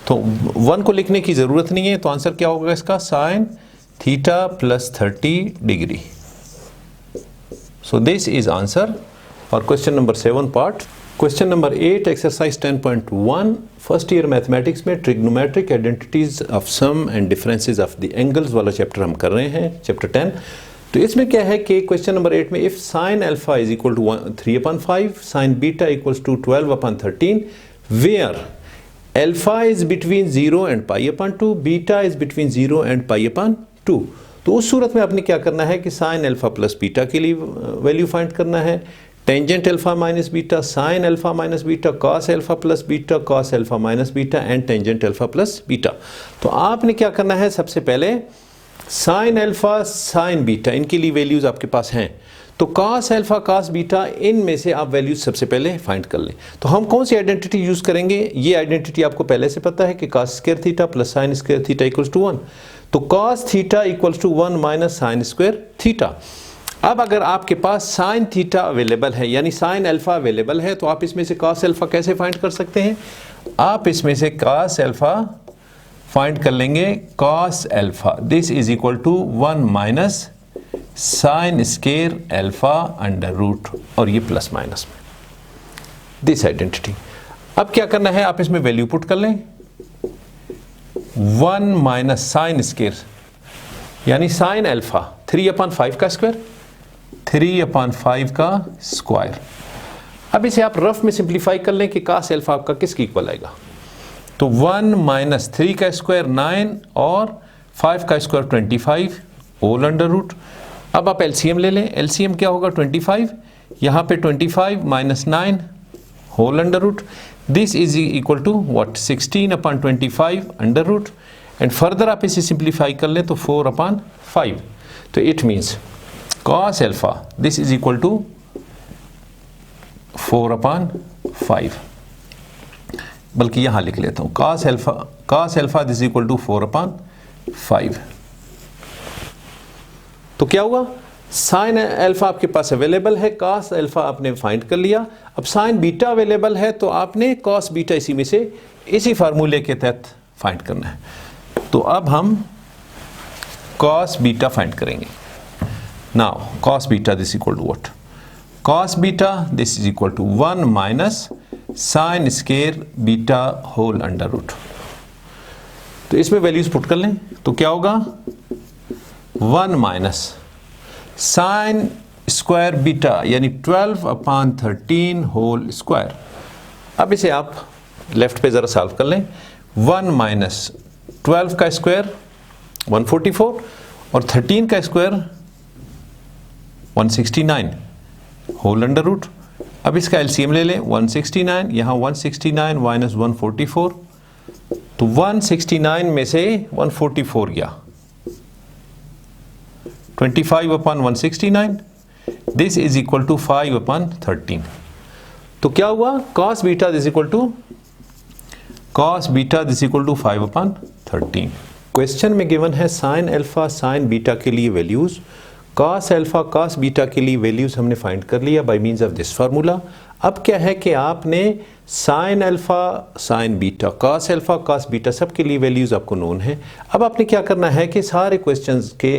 तो 1 को लिखने की ज़रूरत नहीं है, तो आंसर क्या होगा इसका, sine theta plus 30 degree. So this is answer for question number 7 part. Question number 8 exercise 10.1 first year mathematics में trigonometric identities of sum and differences of the angles वाला चैप्टर हम कर रहे हैं, चैप्टर 10। तो इसमें क्या है कि क्वेश्चन नंबर 8 में if sine alpha is equal to 3/5, sine beta equals to 12/13, where alpha is between 0 and π/2, beta is between 0 and π/2। तो उस सूरत में आपने क्या करना है कि साइन अल्फा प्लस बीटा के लिए वैल्यू फाइंड करना है, tangent alpha minus beta, sine alpha minus beta, cos alpha plus beta, cos alpha minus beta and tangent alpha plus beta. तो आपने क्या करना है, सबसे पहले साइन अल्फा साइन बीटा इनके लिए वैल्यूज आपके पास हैं, तो कॉस अल्फा कॉस बीटा इनमें से आप वैल्यूज सबसे पहले फाइंड कर लें। तो हम कौन सी आइडेंटिटी यूज करेंगे, ये आइडेंटिटी आपको पहले से पता है कि cos square theta plus sine square theta equals to 1, तो cos theta equals to 1 minus sine square theta. अब अगर आपके पास साइन थीटा अवेलेबल है, यानी साइन अल्फा अवेलेबल है, तो आप इसमें से कॉस अल्फा कैसे फाइंड कर सकते हैं, आप इसमें से कॉस अल्फा फाइंड कर लेंगे, cos alpha this is equal to 1 minus sine square alpha under root, और ये प्लस माइनस में दिस आइडेंटिटी। अब क्या करना है, आप इसमें वैल्यू पुट कर लें, 1 माइनस साइन स्क्वायर यानी साइन अल्फा 3/5 का स्क्वायर, 3/5 का स्क्वायर। अब इसे आप रफ में सिंप्लीफाई कर लें कि कॉस अल्फा आपका किसके इक्वल आएगा, तो 1 माइनस 3 का स्क्वायर 9 और 5 का स्क्वायर 25 होल अंडर रूट। अब आप एलसीएम ले लें, एलसीएम क्या होगा 25, यहाँ पे 25 minus 9 whole under root, this is equal to what 16/25 under root, and further आप इसे सिंप्लीफाई कर लें तो 4/5। तो it means cos alpha this is equal to 4/5, बल्कि यहां लिख लेता हूं cos alpha this equal to 4/5। तो क्या हुआ, साइन अल्फा आपके पास अवेलेबल है, cos अल्फा आपने फाइंड कर लिया, अब साइन बीटा अवेलेबल है, तो आपने cos बीटा इसी में से इसी फार्मूले के तहत फाइंड करना है। तो अब हम cos बीटा फाइंड करेंगे। Now cos beta this equal to what, cos beta this is equal to 1 minus sine square beta whole under root. तो इसमें वैल्यूज पुट कर लें, तो क्या होगा 1 माइनस साइन स्क्वायर बीटा यानी 12/13 होल स्क्वायर। अब इसे आप लेफ्ट पे जरा सॉल्व कर लें, 1 माइनस 12 का स्क्वायर 144 और 13 का स्क्वायर 169 होल अंडर रूट। अब इसका एलसीएम ले लें, 169 यहाँ 169 माइनस 144, तो 169 में से 144 गया, 25/169 दिस इज इक्वल टू 5/13। तो क्या हुआ, cos beta this equal to 5/13। Question में गिवन है साइन अल्फा साइन बीटा के लिए values, cos alpha cos beta के लिए वैल्यूज हमने फाइंड कर लिया by means of this formula. अब क्या है कि आपने sine alpha sine beta cos alpha cos beta सब के लिए वैल्यूज आपको नोन है। अब आपने क्या करना है कि सारे क्वेश्चंस के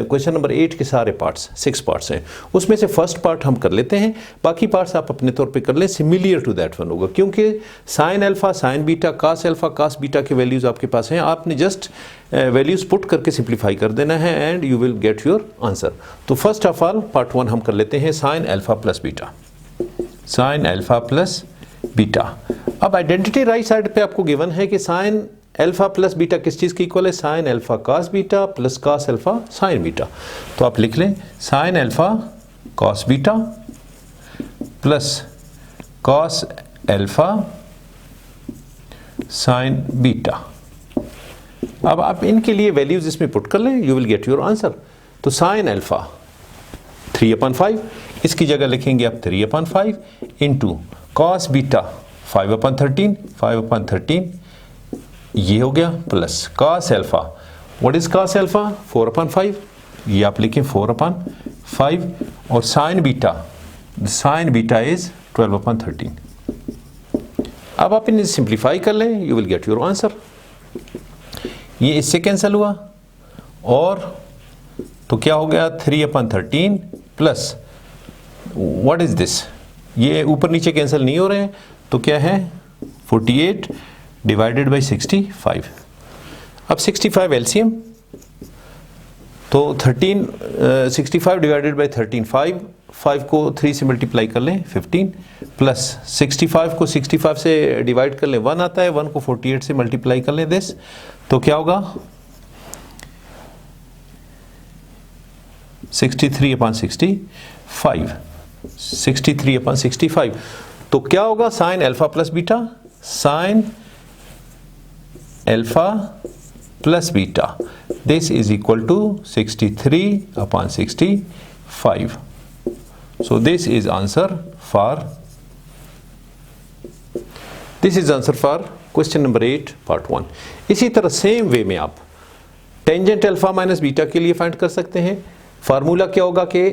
क्वेश्चन नंबर 8 के सारे पार्ट्स 6 पार्ट्स हैं, उसमें से फर्स्ट पार्ट हम कर लेते हैं, बाकी पार्ट्स आप अपने तौर पे कर लें, सिमिलियर टू दैट वन होगा, क्योंकि sign alpha sine beta cos alpha cos beta के वैल्यूज आपके पास हैं, आपने जस्ट वैल्यूज पुट करके सिंप्लीफाई कर देना है and you will get your answer. तो फर्स्ट ऑफ ऑल पार्ट 1 हम कर लेते हैं, sine alpha plus beta, sine alpha plus beta. अब आइडेंटिटी राइट साइड पे आपको गिवन है कि साइन अल्फा प्लस बीटा किस चीज़ की इक्वल है, sine alpha cos beta plus cos alpha sine beta. तो आप लिख लें sine alpha cos beta plus cos alpha sine beta. अब आप इनके लिए वैल्यूज इसमें पुट कर लें, you will get your answer. तो साइन अल्फा 3/5, इसकी जगह लिखेंगे आप 3/5 इंटू कॉस बीटा 5/13 ये हो गया, plus cos alpha, what is cos alpha 4/5, ये आप लिखें 4/5, और साइन बीटा इज 12/13। अब आप इन्हें सिंप्लीफाई कर लें, you will get your answer. ये इससे कैंसिल हुआ, और तो क्या हो गया 3/13 प्लस व्हाट इज दिस, ये ऊपर नीचे कैंसिल नहीं हो रहे हैं, तो क्या है 48 डिवाइडेड बाई 65। अब 65 एलसीएम, तो 65 डिवाइडेड बाई 13 5 को 3 से मल्टीप्लाई कर लें 15, प्लस 65 को 65 से डिवाइड कर लें 1 आता है, 1 को 48 से मल्टीप्लाई कर लें दिस, तो क्या होगा 63/65। तो क्या होगा sine alpha plus beta, sine alpha plus beta, this is equal to 63/65। So this is answer for question number 8 part 1। इसी तरह सेम वे में आप टेंजेंट अल्फा माइनस बीटा के लिए फाइंड कर सकते हैं। फार्मूला क्या होगा कि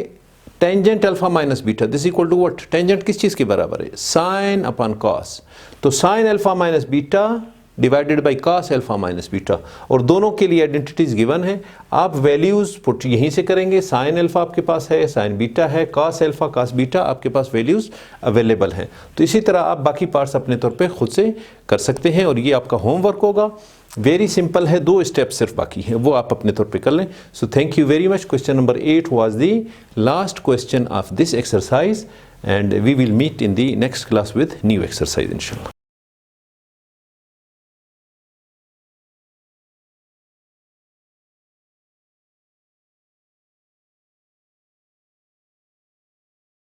tangent alpha minus beta this equal to what, tangent किस चीज के बराबर है, साइन अपॉन कॉस। तो sine alpha minus beta divided by cos alpha minus beta, और दोनों के लिए आइडेंटिटीज गिवन है, आप वैल्यूज पुट यहीं से करेंगे। साइन अल्फा आपके पास है, साइन बीटा है, कॉस अल्फा कॉस बीटा आपके पास वैल्यूज अवेलेबल हैं। तो इसी तरह आप बाकी पार्ट्स अपने तौर पे खुद से कर सकते हैं, और ये आपका होमवर्क होगा। वेरी सिंपल है, 2 स्टेप सिर्फ बाकी हैं, वो आप अपने तौर पे कर लें। So thank you very much. Question number 8 was the last question of this exercise, and we will meet in the next class with new exercise inshallah.